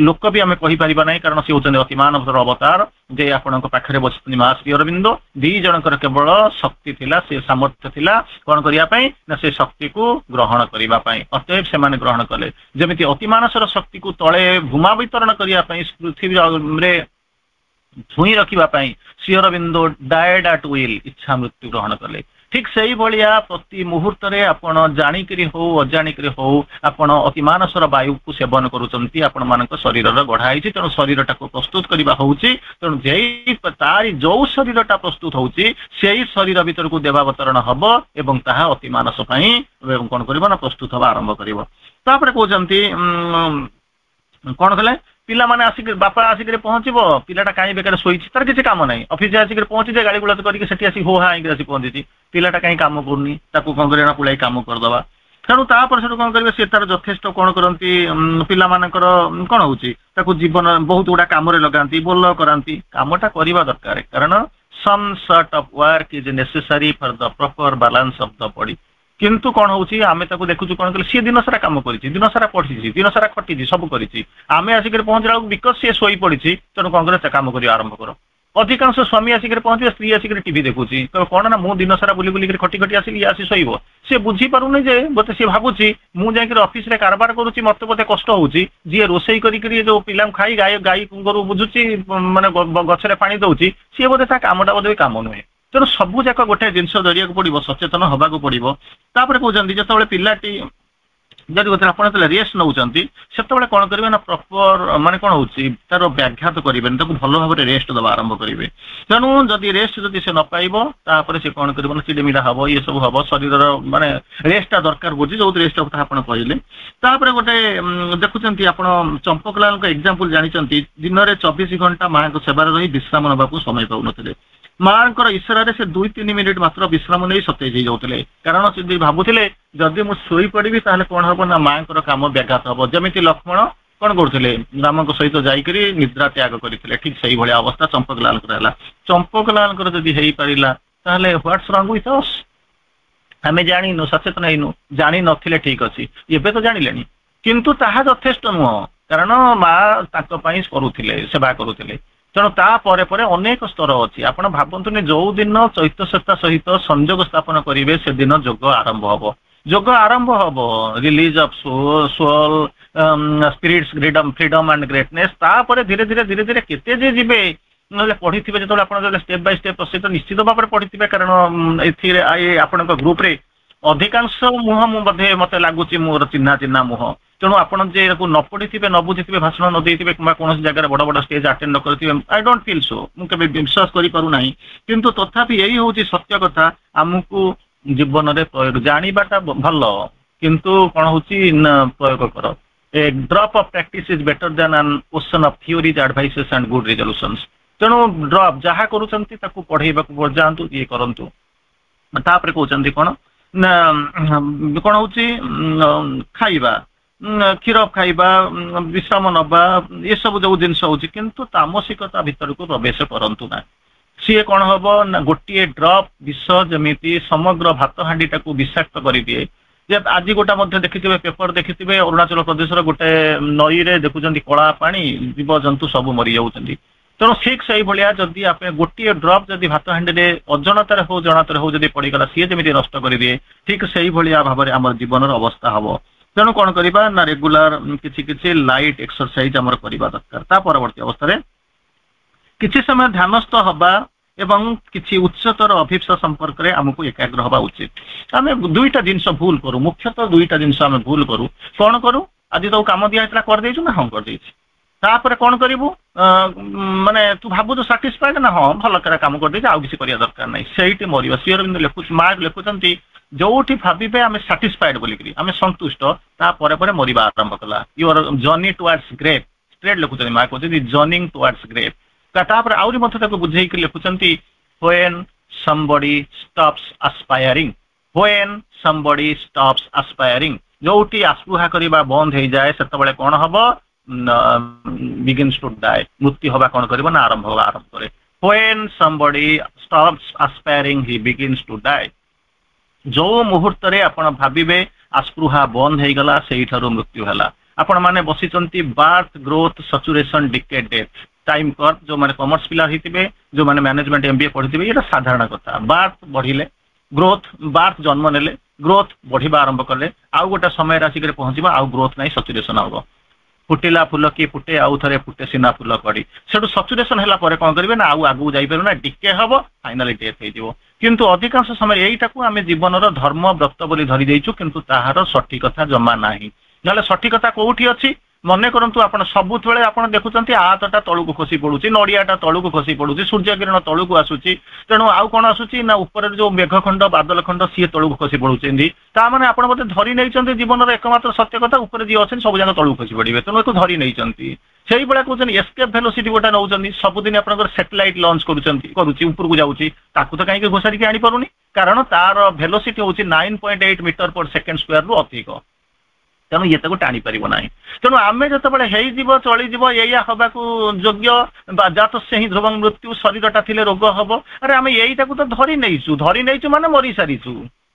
ଲୋକ ବି ଆମେ କହିପାରିବା ନାହିଁ, କାରଣ ସେ ହଉଛନ୍ତି ଅତିମାନବର ଅବତାର, ଯେ ଆପଣଙ୍କ ପାଖରେ ବସିଛନ୍ତି ମା ଶ୍ରୀ ଅରବିନ୍ଦ। 2 ଜଣଙ୍କର କେବଳ ଶକ୍ତି ଥିଲା, ସେ ସାମର୍ଥ୍ୟ ଥିଲା କଣ କରିବା ପାଇଁ ନା, ସେ ଶକ୍ତିକୁ ଗ୍ରହଣ କରିବା ପାଇଁ। ଅତଏବ ସେମାନେ ଗ୍ରହଣ କଲେ। ଯେମିତି ଅତିମାନସର ଶକ୍ତିକୁ ତଳେ ଭୂମା ବିତରଣ କରିବା ପାଇଁ, ପୃଥିବୀରେ ଛୁଇଁ ରଖିବା ପାଇଁ Sri Aurobindo died at will, ଇଚ୍ଛା ମୃତ୍ୟୁ ଗ୍ରହଣ କଲେ। ଠିକ ସେଇଭଳିଆ ପ୍ରତି ମୁହୂର୍ତ୍ତରେ ଆପଣ ଜାଣିକିରି ହଉ ଅଜାଣିକିରି ହଉ, ଆପଣ ଅତିମାନସର ବାୟୁକୁ ସେବନ କରୁଛନ୍ତି। ଆପଣ ମାନଙ୍କ ଶରୀରର ଗଢା ହେଇଛି, ତେଣୁ ଶରୀରଟାକୁ ପ୍ରସ୍ତୁତ କରିବା ହଉଛି। ତେଣୁ ତାରି ଯୋଉ ଶରୀରଟା ପ୍ରସ୍ତୁତ ହଉଛି, ସେଇ ଶରୀର ଭିତରକୁ ଦେବାବତରଣ ହବ, ଏବଂ ତାହା ଅତିମାନସ ପାଇଁ କଣ କରିବ ନା, ପ୍ରସ୍ତୁତ ହବା ଆରମ୍ଭ କରିବ। ତାପରେ କହୁଛନ୍ତି କଣ କଲେ, ପିଲାମାନେ ଆସିକି, ବାପା ଆସିକି ପହଞ୍ଚିବ, ପିଲାଟା କାହିଁ ବେକାର ଶୋଇଛି, ତାର କିଛି କାମ ନାହିଁ। ଅଫିସରେ ଆସିକି ପହଞ୍ଚିছে, ଗାଳି ଗୁଳାସ କରିକି ସେଠି ଆସି ହୋ ହା ହେଇକି ଆସି ପହଞ୍ଚିଛି, ପିଲାଟା କାହିଁ କାମ କରୁନି, ତାକୁ କଣ କରିବା, ପୁଳାଇ କାମ କରିଦବା। ତେଣୁ ତାପରେ ସେଠୁ କଣ କରିବେ, ସେ ତାର ଯଥେଷ୍ଟ କଣ କରନ୍ତି, ପିଲାମାନଙ୍କର କଣ ହଉଛି, ତାକୁ ଜୀବନ ବହୁତ ଗୁଡା କାମରେ ଲଗାନ୍ତି, ବୋଲ କରାନ୍ତି। କାମଟା କରିବା ଦରକାର, କାରଣ some sort of work is necessary for the proper balance of the body। କିନ୍ତୁ କଣ ହଉଛି, ଆମେ ତାକୁ ଦେଖୁଛୁ କଣ କଲେ, ସିଏ ଦିନ ସାରା କାମ କରିଛି, ଦିନ ସାରା ପଢିଛି, ଦିନ ସାରା ଖଟିଛି, ସବୁ କରିଛି। ଆମେ ଆସିକି ପହଞ୍ଚିଲା ବେଳକୁ ବିକଜ ସିଏ ଶୋଇ ପଡିଛି, ତେଣୁ କଣ କରେ, କାମ କରିବା ଆରମ୍ଭ କର। ଅଧିକାଂଶ ସ୍ୱାମୀ ଆସିକି ପହଞ୍ଚିବେ, ସ୍ତ୍ରୀ ଆସିକି ଟିଭି ଦେଖୁଛି, କଣ ନା, ମୁଁ ଦିନ ସାରା ବୁଲି ବୁଲିକି ଖଟି ଖଟି ଆସିଲି, ଇଏ ଆସି ଶୋଇବ। ସେ ବୁଝିପାରୁନି ଯେ, ବୋଧେ ସିଏ ଭାବୁଛି ମୁଁ ଯାଇକି ଅଫିସରେ କାରବାର କରୁଛି, ମତେ ବୋଧେ କଷ୍ଟ ହଉଛି। ଯିଏ ରୋଷେଇ କରିକି ଯୋଉ ପିଲାଙ୍କୁ ଖାଇ ଗାଈ ଗୋରୁ ବୁଝୁଛି, ମାନେ ଗଛରେ ପାଣି ଦଉଛି, ସିଏ ବୋଧେ ତା କାମଟା ବୋଧେ କାମ ନୁହେଁ। ତେଣୁ ସବୁ ଯାକ ଗୋଟେ ଜିନିଷ ଧରିବାକୁ ପଡିବ, ସଚେତନ ହବାକୁ ପଡିବ। ତାପରେ କହୁଛନ୍ତି, ଯେତେବେଳେ ପିଲାଟି ଯଦି କଥା ଆପଣ ଯେତେବେଳେ ରେଷ୍ଟ ନେଉଛନ୍ତି ସେତେବେଳେ କ'ଣ କରିବେ ନା ପ୍ରପର ମାନେ କ'ଣ ହେଉଛି ତାର ବ୍ୟାଘାତ କରିବେନି, ତାକୁ ଭଲ ଭାବରେ ରେଷ୍ଟ ଦେବା ଆରମ୍ଭ କରିବେ। ତେଣୁ ଯଦି ରେଷ୍ଟ ଯଦି ସେ ନ ପାଇବ ତାପରେ ସେ କ'ଣ କରିବ ନା ଚିଡ଼ିମିଡ଼ା ହବ, ଇଏ ସବୁ ହବ, ଶରୀରର ମାନେ ରେଷ୍ଟଟା ଦରକାର ପଡୁଛି, ଯୋଉ ରେଷ୍ଟ କଥା ଆପଣ କହିଲେ। ତାପରେ ଗୋଟେ ଦେଖୁଛନ୍ତି ଆପଣ ଚମ୍ପକଲାଲଙ୍କ ଏକ୍ଜାମ୍ପଲ ଜାଣିଛନ୍ତି, ଦିନରେ 24 ଘଣ୍ଟା ମାଙ୍କ ସେବାରେ ରହି ବିଶ୍ରାମ ନେବାକୁ ସମୟ ପାଉନଥିଲେ। ମାଙ୍କର ଇଶାରାରେ ସେ 2-3 ମିନିଟ୍ ମାତ୍ର ବିଶ୍ରାମ ନେଇ ସତେଜ ହେଇଯାଉଥିଲେ, କାରଣ ସେ ଭାବୁଥିଲେ ଯଦି ମୁଁ ଶୋଇପଡ଼ିବି ତାହେଲେ କ'ଣ ହବ ନା ମାଙ୍କର କାମ ବ୍ୟାଘାତ ହବ। ଯେମିତି ଲକ୍ଷ୍ମଣ କ'ଣ କରୁଥିଲେ, ରାମଙ୍କ ସହିତ ଯାଇକରି ନିଦ୍ରା ତ୍ୟାଗ କରିଥିଲେ, ଠିକ ସେଇଭଳିଆ ଅବସ୍ଥା ଚମ୍ପକଲାଲଙ୍କର ହେଲା। ଚମ୍ପକଲାଲଙ୍କର ଯଦି ହେଇପାରିଲା ତାହେଲେ ହ୍ୱାଟ୍ସ ରଙ୍ଗ ୱିଥ୍ ଅସ୍? ଆମେ ଜାଣିନୁ, ସଚେତନ ହେଇନୁ, ଜାଣିନଥିଲେ ଠିକ ଅଛି, ଏବେ ତ ଜାଣିଲେଣି, କିନ୍ତୁ ତାହା ଯଥେଷ୍ଟ ନୁହଁ, କାରଣ ମା ତାଙ୍କ ପାଇଁ କରୁଥିଲେ, ସେବା କରୁଥିଲେ। ତେଣୁ ତାପରେ ପରେ ଅନେକ ସ୍ତର ଅଛି। ଆପଣ ଭାବନ୍ତୁନି ଯୋଉ ଦିନ ଚୈତନ୍ୟତା ସହିତ ସଂଯୋଗ ସ୍ଥାପନ କରିବେ ସେଦିନ ଯୋଗ ଆରମ୍ଭ ହବ। ଯୋଗ ଆରମ୍ଭ ହବ, ରିଲିଜ ଅଫ ସୋଲ, ଫ୍ରିଡମ ଆଣ୍ଡ ଗ୍ରେଟନେସ୍। ତାପରେ ଧୀରେ ଧୀରେ ଧୀରେ ଧୀରେ କେତେ ଯେ ଯିବେ, ନହେଲେ ପଢିଥିବେ ଯେତେବେଳେ ଆପଣ ଷ୍ଟେପ୍ ବାଇ ଷ୍ଟେପ୍ ସହିତ ନିଶ୍ଚିତ ଭାବରେ ପଢିଥିବେ, କାରଣ ଏଥିରେ ଆପଣଙ୍କ ଗ୍ରୁପରେ ଅଧିକାଂଶ ମୁହଁ ମୁଁ ମତେ ଲାଗୁଛି ମୋର ଚିହ୍ନା ଚିହ୍ନା ମୁହଁ। ତେଣୁ ଆପଣ ଯେ ନ ପଢିଥିବେ, ନ ବୁଝିଥିବେ, ଭାଷଣ ନ ଦେଇଥିବେ କିମ୍ବା କୌଣସି ଜାଗାରେ ବଡ ବଡ ଷ୍ଟେଜ ଆଟେଣ୍ଡ ନ କରିଥିବେ, ଆଇ ଡୋଣ୍ଟ ଫିଲ୍ ସୋ, ମୁଁ କେବେ ବିଶ୍ୱାସ କରିପାରୁନାହିଁ। କିନ୍ତୁ ତଥାପି ଏଇ ହଉଛି ସତ୍ୟ କଥା, ଆମକୁ ଜୀବନରେ ପ୍ରୟୋଗ ଜାଣିବାଟା ଭଲ, କିନ୍ତୁ କ'ଣ ହଉଛି ପ୍ରୟୋଗ କର। A drop of practice is better than an ocean of theories, advices and good resolutions. ତେଣୁ ଡ୍ରପ୍ ଯାହା କରୁଛନ୍ତି ତାକୁ ପଢେଇବାକୁ ଯାଆନ୍ତୁ, ଇଏ କରନ୍ତୁ। ତାପରେ କହୁଛନ୍ତି କ'ଣ ନା କ'ଣ ହଉଛି ଖାଇବା, କ୍ଷୀର ଖାଇବା, ବିଶ୍ରାମ ନବା, ଏସବୁ ଯୋଉ ଜିନିଷ ହଉଛି, କିନ୍ତୁ ତାମସିକତା ଭିତରକୁ ପ୍ରବେଶ କରନ୍ତୁ ନା। ସିଏ କ'ଣ ହବ ନା ଗୋଟିଏ ଡ୍ରପ୍ ବିଷ ଯେମିତି ସମଗ୍ର ଭାତ ହାଣ୍ଡିଟାକୁ ବିଷାକ୍ତ କରିଦିଏ। ଯେ ଆଜି ଗୋଟେ ମଧ୍ୟ ଦେଖିଥିବେ, ପେପର ଦେଖିଥିବେ, ଅରୁଣାଚଳ ପ୍ରଦେଶର ଗୋଟେ ନଈରେ ଦେଖୁଛନ୍ତି କଳା ପାଣି, ଜୀବଜନ୍ତୁ ସବୁ ମରିଯାଉଛନ୍ତି। ତେଣୁ ଠିକ ସେଇଭଳିଆ ଯଦି ଆପଣ ଗୋଟିଏ ଡ୍ରପ୍ ଯଦି ଭାତ ହାଣ୍ଡିରେ ଅଜଣତାରେ ହଉ ଜଣାତାରେ ହଉ ଯଦି ପଡିଗଲା, ସିଏ ଯେମିତି ନଷ୍ଟ କରିଦିଏ, ଠିକ ସେଇଭଳିଆ ଭାବରେ ଆମର ଜୀବନର ଅବସ୍ଥା ହବ। ତେଣୁ କ'ଣ କରିବା ନା ରେଗୁଲାର କିଛି କିଛି ଲାଇଟ୍ ଏକ୍ସରସାଇଜ ଆମର କରିବା ଦରକାର। ତା ପରବର୍ତ୍ତୀ ଅବସ୍ଥାରେ କିଛି ସମୟ ଧ୍ୟାନସ୍ଥ ହବା ଏବଂ କିଛି ଉଚ୍ଚତର ଅଭିପ୍ସା ସମ୍ପର୍କରେ ଆମକୁ ଏକାଗ୍ର ହେବା ଉଚିତ। ଆମେ ଦୁଇଟା ଜିନିଷ ଭୁଲ କରୁ, ମୁଖ୍ୟତଃ ଦୁଇଟା ଜିନିଷ ଆମେ ଭୁଲ କରୁ। କ'ଣ କରୁ, ଆଜି ତ କାମ ଦିଆ ହେଇଥିଲା କରିଦେଇଛୁ ନା, ହଁ କରିଦେଇଛି। ତାପରେ କ'ଣ କରିବୁ, ମାନେ ତୁ ଭାବୁଛୁ ସାଟିସ୍ଫାଏଡ୍ ନା, ହଁ ଭଲ କାମ କରିଦେଇଛି, ଆଉ କିଛି କରିବା ଦରକାର ନାହିଁ, ସେଇଠି ମରିବ। ଶ୍ରୀ ଅରବିନ୍ଦ ମାର୍କ ଲେଖୁଛନ୍ତି, ଯୋଉଠି ଭାବିବେ ଆମେ ସାଟିସ୍ଫାଏଡ୍ ବୋଲିକିରି, ଆମେ ସନ୍ତୁଷ୍ଟ, ତାପରେ ପରେ ମରିବା ଆରମ୍ଭ କଲା। ୟୁଅର ଜର୍ଣ୍ଣି ଟୁୱାର୍ଡସ୍ ଗ୍ରେଭ୍, ଷ୍ଟ୍ରେଟ୍ ଲେଖୁଛନ୍ତି ମାର୍କ, କହୁଛନ୍ତି ଜର୍ଣ୍ଣିଂ ଟୁୱାର୍ଡସ୍ ଗ୍ରେଭ୍। ତାପରେ ଆହୁରି ମଧ୍ୟ ତାକୁ ବୁଝେଇକି ଲେଖୁଛନ୍ତି, when somebody stops aspiring, when somebody stops aspiring, ଯୋଉଠି ଆସ୍ପୃହା କରିବା ବନ୍ଦ ହେଇଯାଏ ସେତେବେଳେ କ'ଣ ହବ, begins to die, ମୃତ୍ୟୁ ହବା କ'ଣ କରିବ ନା ଆରମ୍ଭ ହବା ଆରମ୍ଭ କରେ। when somebody stops aspiring he begins to die, ଯୋଉ ମୁହୂର୍ତ୍ତରେ ଆପଣ ଭାବିବେ ଆସ୍ପୃହା ବନ୍ଦ ହେଇଗଲା ସେଇଠାରୁ ମୃତ୍ୟୁ ହେଲା। ଆପଣ ମାନେ ବସିଛନ୍ତି birth growth saturation decay death time curve, ଯୋଉମାନେ କମର୍ସ ପିଲା ହେଇଥିବେ, ଯୋଉମାନେ ମ୍ୟାନେଜମେଣ୍ଟ MBA ପଢିଥିବେ, ଏଇଟା ସାଧାରଣ କଥା। ବାର୍ଥ ବଢିଲେ ଗ୍ରୋଥ, ବାର୍ଥ ଜନ୍ମ ନେଲେ ଗ୍ରୋଥ ବଢିବା ଆରମ୍ଭ କଲେ, ଆଉ ଗୋଟେ ସମୟରେ ଆସିକରି ପହଞ୍ଚିବ ଆଉ ଗ୍ରୋଥ ନାହିଁ, ସଚୁରେସନ ହବ। ଫୁଟିଲା ଫୁଲ କି ଫୁଟେ, ଆଉ ଥରେ ଫୁଟେ ସିନା ଫୁଲ କଡି, ସେଠୁ ସଚୁରେସନ ହେଲା ପରେ କ'ଣ କରିବେ ନା ଆଉ ଆଗକୁ ଯାଇପାରିବ ନା, ଡିକେ ହବ, ଫାଇନାଲି ଡେଥ୍ ହେଇଯିବ। କିନ୍ତୁ ଅଧିକାଂଶ ସମୟରେ ଏଇଟାକୁ ଆମେ ଜୀବନର ଧର୍ମ ବ୍ରତ ବୋଲି ଧରି ଦେଇଛୁ, କିନ୍ତୁ ତାହାର ସଠିକତା ଜମା ନାହିଁ। ନହେଲେ ସଠିକତା କୋଉଠି ଅଛି, ମନେ କରନ୍ତୁ ଆପଣ ସବୁବେଳେ ଆପଣ ଦେଖୁଛନ୍ତି ଆତଟା ତଳକୁ ଖସି ପଡୁଛି, ନଡିଆଟା ତଳକୁ ଖସି ପଡୁଛି, ସୂର୍ଯ୍ୟ କିରଣ ତଳକୁ ଆସୁଛି, ତେଣୁ ଆଉ କ'ଣ ଆସୁଛି ନା ଉପରେ ଯୋଉ ମେଘ ଖଣ୍ଡ ବାଦଲ ଖଣ୍ଡ ସିଏ ତଳକୁ ଖସି ପଡୁଛନ୍ତି। ତା ମାନେ ଆପଣ ବୋଧେ ଧରି ନେଇଛନ୍ତି ଜୀବନର ଏକମାତ୍ର ସତ୍ୟ କଥା, ଉପରେ ଯିଏ ଅଛନ୍ତି ସବୁ ଯାକ ତଳକୁ ଖସି ପଡିବେ, ତେଣୁ ଏକୁ ଧରି ନେଇଛନ୍ତି। ସେଇଭଳିଆ କହୁଛନ୍ତି ଏସ୍କେପ୍ ଭେଲୋସିଟି ଗୋଟେ ନେଉଛନ୍ତି, ସବୁଦିନ ଆପଣଙ୍କର ସାଟେଲାଇଟ୍ ଲଞ୍ଚ କରୁଛି, ଉପରକୁ ଯାଉଛି, ତାକୁ ତ କାହିଁକି ଘୋଷାରିକି ଆଣିପାରୁନି, କାରଣ ତାର ଭେଲୋସିଟି ହଉଛି 9.8 ମିଟର ପର ସେକେଣ୍ଡ ସ୍କୋୟାରରୁ ଅଧିକ। ତେଣୁ ଇଏ ତାକୁ ଟାଣି ପାରିବ ନାହିଁ। ତେଣୁ ଆମେ ଯେତେବେଳେ ହେଇଯିବ ଚଳିଯିବ ଏଇଆ ହବାକୁ ଯୋଗ୍ୟ, ଜାତ ସେ ହିଁ ଧ୍ରୁବଂ ମୃତ୍ୟୁ, ଶରୀରଟା ଥିଲେ ରୋଗ ହବ, ଆରେ ଆମେ ଏଇଟାକୁ ତ ଧରି ନେଇଛୁ ମାନେ ମରି ସାରିଛୁ,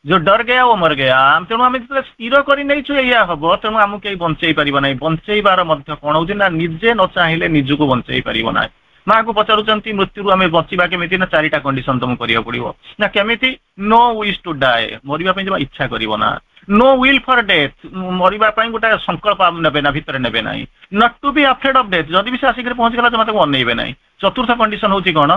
ଯୋଉ ଡର ଗୟା ଓ ମର ଗୟା। ତେଣୁ ଆମେ ଯେତେବେଳେ ସ୍ଥିର କରି ନେଇଛୁ ଏଇଆ ହବ, ତେଣୁ ଆମକୁ କେହି ବଞ୍ଚେଇ ପାରିବ ନାହିଁ। ବଞ୍ଚେଇବାର ମଧ୍ୟ କ'ଣ ହଉଛି ନା ନିଜେ ନ ଚାହିଁଲେ ନିଜକୁ ବଞ୍ଚେଇ ପାରିବ ନାହିଁ। ମାକୁ ପଚାରୁଛନ୍ତି ମୃତ୍ୟୁରୁ ଆମେ ବଞ୍ଚିବା କେମିତି, ନା 4ଟା କଣ୍ଡିସନ ତମକୁ କରିବାକୁ ପଡିବ। ନା କେମିତି, ନୋ ୱିଶ୍ ଟୁ ଡାଏ, ମରିବା ପାଇଁ ଜମା ଇଚ୍ଛା କରିବ ନା। नो विल फॉर डेथ, मरिबा ପାଇଁ ଗୋଟେ ସଂକଳ୍ପ ନେବେ ନା, ଭିତରେ ନେବେ ନାହିଁ। Not to be afraid of death, ଯଦି ବି ସେ ଆସିକରି ପହଞ୍ଚିଗଲା ଜମା ତାକୁ ଅନେଇବେ ନାହିଁ। ଚତୁର୍ଥ କଣ୍ଡିସନ ହଉଛି କ'ଣ,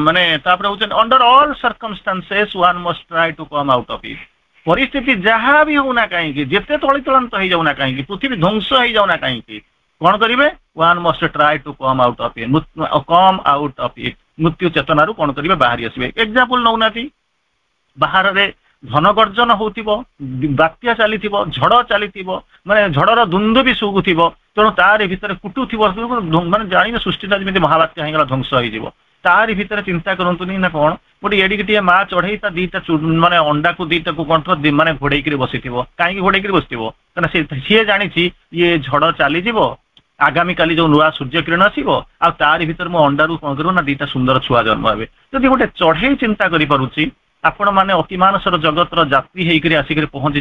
ମାନେ ତାପରେ ହଉଛି under all circumstances one must try to come out of it, परिस्थिति जहाँ भी होना कहीं जिते तलितलांत हो जाऊना कहीं पृथ्वी ध्वंस हो जाऊना कहीं कौन करेंगे one must try to come out of it come out of it मृत्यु चेतनारू कौन करेंगे बाहरी आसवे एग्जांपल नौना बाहर रे धन गर्जन होतिबो बात्या चलीथिबो झड़ चलीथिबो माने झड़र धुंद भी सुगुथिबो तेणु तारि भितर कुटुथिबो माने जानिबे सृष्टिटा जेमिति महाबात्या हेगला ध्वंस होइजिबो तारि भितर चिंता करंतुनी ना कोन गोटे एडिकटिए मा चढ़ई ता दीटा माने अंडा को दीटा को कंठ माने घोड़ई करी बसिथिबो काहे घोड़ई करी बसिथिबो कना से जानिछि ये झड़ चली जिवो आगामी काली जो नुआ सूर्य किरण आसीबो आ तारि भितर मो अंडारू कोन करू ना दीटा सुंदर छुआ जन्म हेबे जदि गोटे चढ़ई चिंता करि पारुछि आपण माने अति मानसर जगतर यात्री हेकरी आसिकरी पहुंची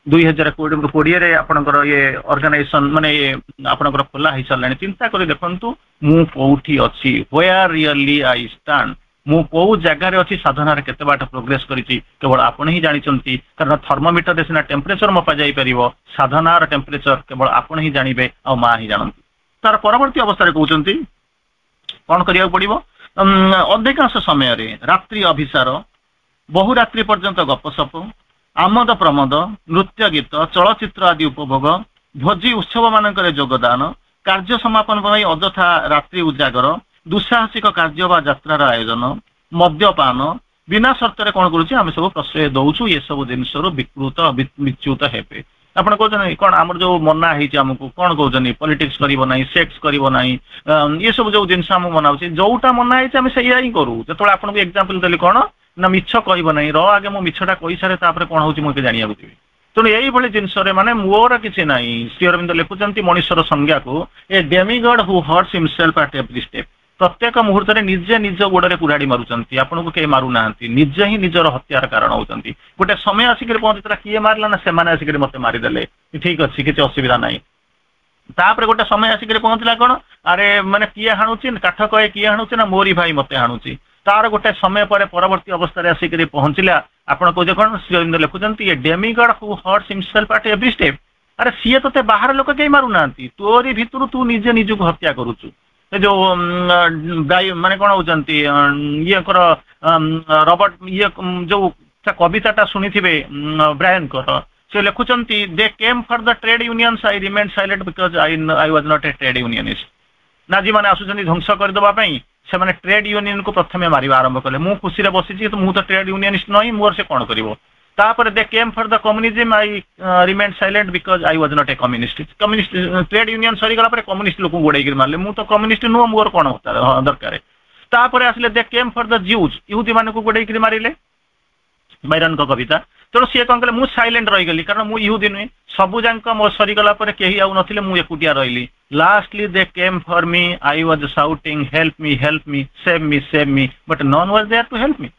2020 रे आपनकर ये ऑर्गेनाइजेशन माने ये आपनकर खोला हिस लानी चिंता करी देखंतु मु कोठी अछि वेयर रियली आई स्टैंड मु को जगह रे अछि साधना रे केते बाट प्रोग्रेस करिछि केवल आपण ही जानिचंती कारण थर्मोमीटर रे सिना टेम्परेचर मपा जाई परिबो साधना रे टेम्परेचर केवल आपण ही जानिबे आ मा ही जानंती तार परवर्ती अवस्था रे कहउचंती कोन करिया पड़िबो अधिकांश समय रे रात्रि अभिसार बहुरात्रि पर्यंत गपसप आमद प्रमोद नृत्य गीत चलचित्र आदि उपभोग भोजी उत्सव मानकर योगदान कार्य समापन पर अଯଥା रात्रि उजागर दुस्साहसिक कार्य बा यात्रार आयोजन मद्यपान बिना शर्त कौन करुचे आम सब प्रश्रय दौचु ये सब जिनस विकृत विच्युत हेबे आपण कहते कौन आम जो मना होमको कौन कहते पॉलिटिक्स करना सेक्स करना ये सब जो जिन मनाऊे जोटा मना होम से ही करूँ जो आपको एग्जांपल देली कौन ना मिछ कहब ना र आगे मो मिछटा कही सारे कौन हो मुझे जाना तेणु यही जिनस माने मोर किसी ना श्री अरविंद लिखुंट मनुष्यर संज्ञा को a demigod who hurts himself at every step प्रत्येक मुहूर्त में निजे निज गोड़े कुराड़ी मारुंट आपन को कई मारूना निजे ही निजर हत्यार कारण होती गोटे समय आसिक पहुंचता किए मारला ना से आसिक मत मारिदेले ठीक अच्छे किसी असुविधा ना तापर गोटे समय आसिक पहुंचला कौन अरे माने किए हाणुची काठ कहे किए हाणुची ना मोरी भाई मते हाणुची तार गोटे समय पर परवर्ती अवस्था आसिक पहुंचला आपड़ कहे कौन श्री अरविंद लिखुंट a demigod who hurts himself at every step अरे सी तो बाहर लोक कई मारूना तोरी भितर तू निजे निजक हत्या करुचु जो माने कौन होती ये रॉबर्ट ये जो कविता शुणी थे ब्रायन से लिखुंट they came for the trade unions I remain silent because I was not a trade unionist Nazi मैंने आसुचंती ध्वंस करदेवाई से मैंने ट्रेड यूनियन को प्रथम मारिबा आरंभ कले मु खुशी बसी तो मुझे ट्रेड यूनियनिस्ट नहीं मोर से कौन करिवो तापर they came for the communism I remain silent because I was not a communist communist trade union सरी गला कम्युनिस्ट लोक गोड़े मारे मु तो कम्युनिस्ट नुह मोर कौन होता दरकार तापर आसले दे केम फॉर द ज्यूज यहूदी मान को गोड़े मारे बैरन को कविता तेणु सी कौन कले मुझ साइलेंट रहीगली कारण मुझ यहूदी नुहे सबूक मो सरीगला कहीं आउ नथिले मु एकुटिया रही lastly they came for me I was shouting help me save me but none was there to help me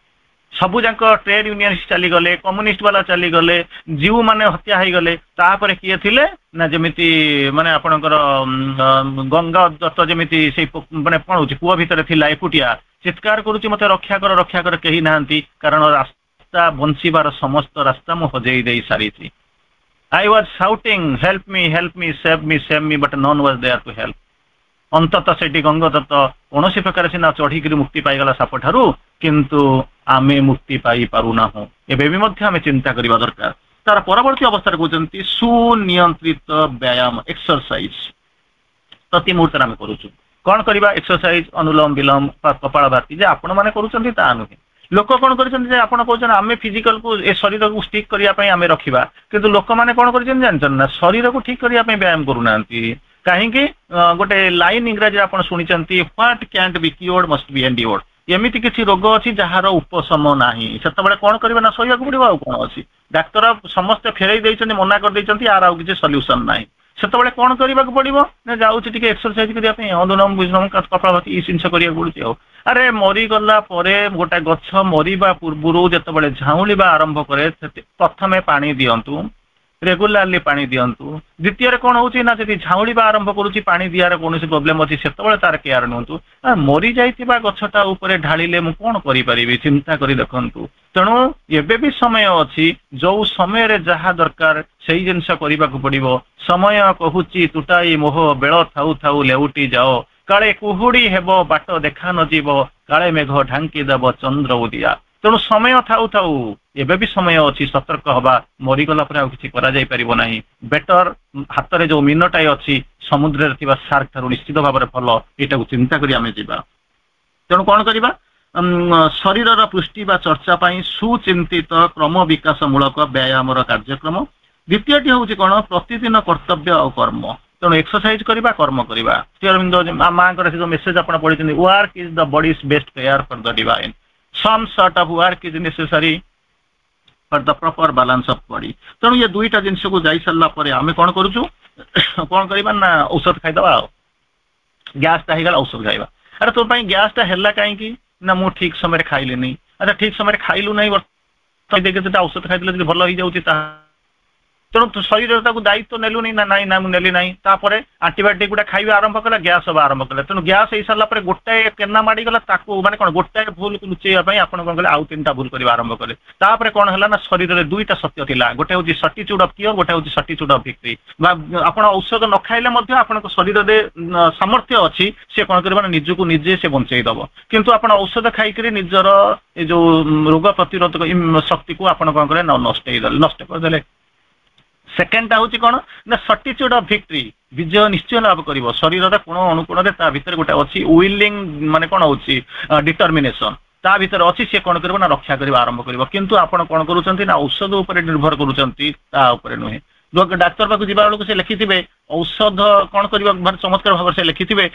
सबूक ट्रेड यूनियनिस्ट चलीगले कम्युनिस्ट वाला चलीगले जीव माने हत्या हो गले तापर किए थिले ना जमिति माने आपणकर गंगा दत्त जमिति से माने कौन हो पुआ भितर थिला एकुटिया चित्कार करुच्ची मत रक्षा कर कहीं नांती कारण रास्ता बंशीबार समस्त रास्ता मु हजेई दे सारी I was shouting help me save me but none was there to help अंततः से गंगदत्त कौन प्रकार सीना चढ़ी मुक्ति पाईगला साप ठारू किंतु आमे मुक्ति पाई पारुना एबे भी मध्य आमे चिंता करबा दरकार तार परवर्ती अवस्था कहते सुनियंत्रित व्यायाम एक्सरसाइज प्रति मुहूर्त आम करुचु कौन करवा एक्सरसाइज अनुलोम विलोम कपालभाति जे आपण मैंने करुँच ता नुहे लोक कौन कर आम फिजिकल को ए शरीर को स्टिक करने आम रखा किंतु लोक मैंने कौन कर शरीर को ठीक करने व्यायाम करूना कहीं गोटे लाइन इंग्राजी आप शुणी what cantt be cured must be endured एमती किसी रोग अच्छी जार उपशम ना से कौन करना ना सही पड़ो आ कौन अच्छी डाक्तर समस्ते फेरई मना कर आर आउ किसी सल्यूशन ना से कौन करने पड़ो ना जाऊँगी टी एक्सरसाइज करने अनुलोम विलोम कपालभाति ये जिन पड़ो अरे मरीगला गोटे गछ मरवा पूर्व जो झाऊँगा आरंभ करे प्रथमे पानी दिंतु रेगुलारली पानी दिंतु द्वितीय कौन होची ना जब झाऊँगा आरंभ करुच्ची पानी दियार कौन प्रोब्लेम अच्छी से तार केयर नुंतु मरी जाइथिबा गछटा ऊपर ढालिले मु कौन करि परिबि चिंता करी देखंतु तेणु एबे भी समय अच्छी जो समय रे जहा दरकार सही जिनस करबा को पड़िबो समय कहूची तुटाई मोह बेल थाउ थाउ लेउटी जाओ काले कुहुड़ी हेबो बाट देखा न जीव काले मेघ ढांकी देव चंद्र उदिया तेणु समय थाउ थाउ एबे भी समय अच्छी सतर्क हवा मरीगला पर किसी करा नहीं बेटर हाथ में जो मीनटाए अच्छी समुद्र में सार्क ठार निश्चित भाव में भल यहाँ को चिंता करी आमे जीवा तेणु कौन करवा शरीर पुष्टि बा चर्चा पाई सुचिंतित क्रम विकास मूलक व्यायाम कार्यक्रम द्वितीयटी हूँ कौन प्रतिदिन कर्तव्य और कर्म तेणु एक्सरसाइज करवा कर्म करवा श्री अरविंद माँ जो मेसेज आप पढ़ी work is the body's best care for the divine some sort of work is necessary for the proper balance of body तेणु ये दुईटा जिनस को जाई सारा पर आम कौन करूँ कौन करवा ना औषध खाईदवा गैसटा हो औषध खाଇବା अरे तो गैसटा है कहीं ना मु ठीक समय खाइली नहीं अच्छा ठीक समय खाइलु नहीं औषध खाई भल हो जाऊँगी तेणु शरीर दायित्व नेलु ना नाई ना मुझे ना आंटीबायोटिक गुड़ा खाଇବା आरंभ कला गैस हवा आरंभ कला तेणु गैस हो सारा गोटाए केना माड़गला माने कौन गोटाए भूल लुचेवाई आप कौन कले आउ 3टा भूल करवा आरंभ कले कौन है ना शरीर में 2टा सत्य थिला गोटे हूँ सर्टिट्यूड ऑफ क्योर गोटे हूँ सर्टिट्यूड ऑफ विक्ट्री आप औषध न खाइले आप शरीर में सामर्थ्य अच्छी सी कौन कर निजक निजे से बंचईदब किंतु आप औषध खाई निजर जो रोग प्रतिरोधक शक्ति को आप कौन करें नष्ट करदे सेकेंडटा हूँ कौन ना सर्टिट्यूड ऑफ विक्ट्री विजय निश्चय लाभ कर शरीर कोण अनुकोण भीतर गोटे अच्छी विलिंग माने कौन हो डिटर्मिनेशन ता भीतर अच्छी सी कौन कर रक्षा करने आरंभ कर किंतु आप कौन करुँच ना औषध उपर निर्भर करुँच नुहे जो डाक्तर पाक जा बेलू से लिखिथे औषध कौन कर चमत्कार भाव से लिखिथे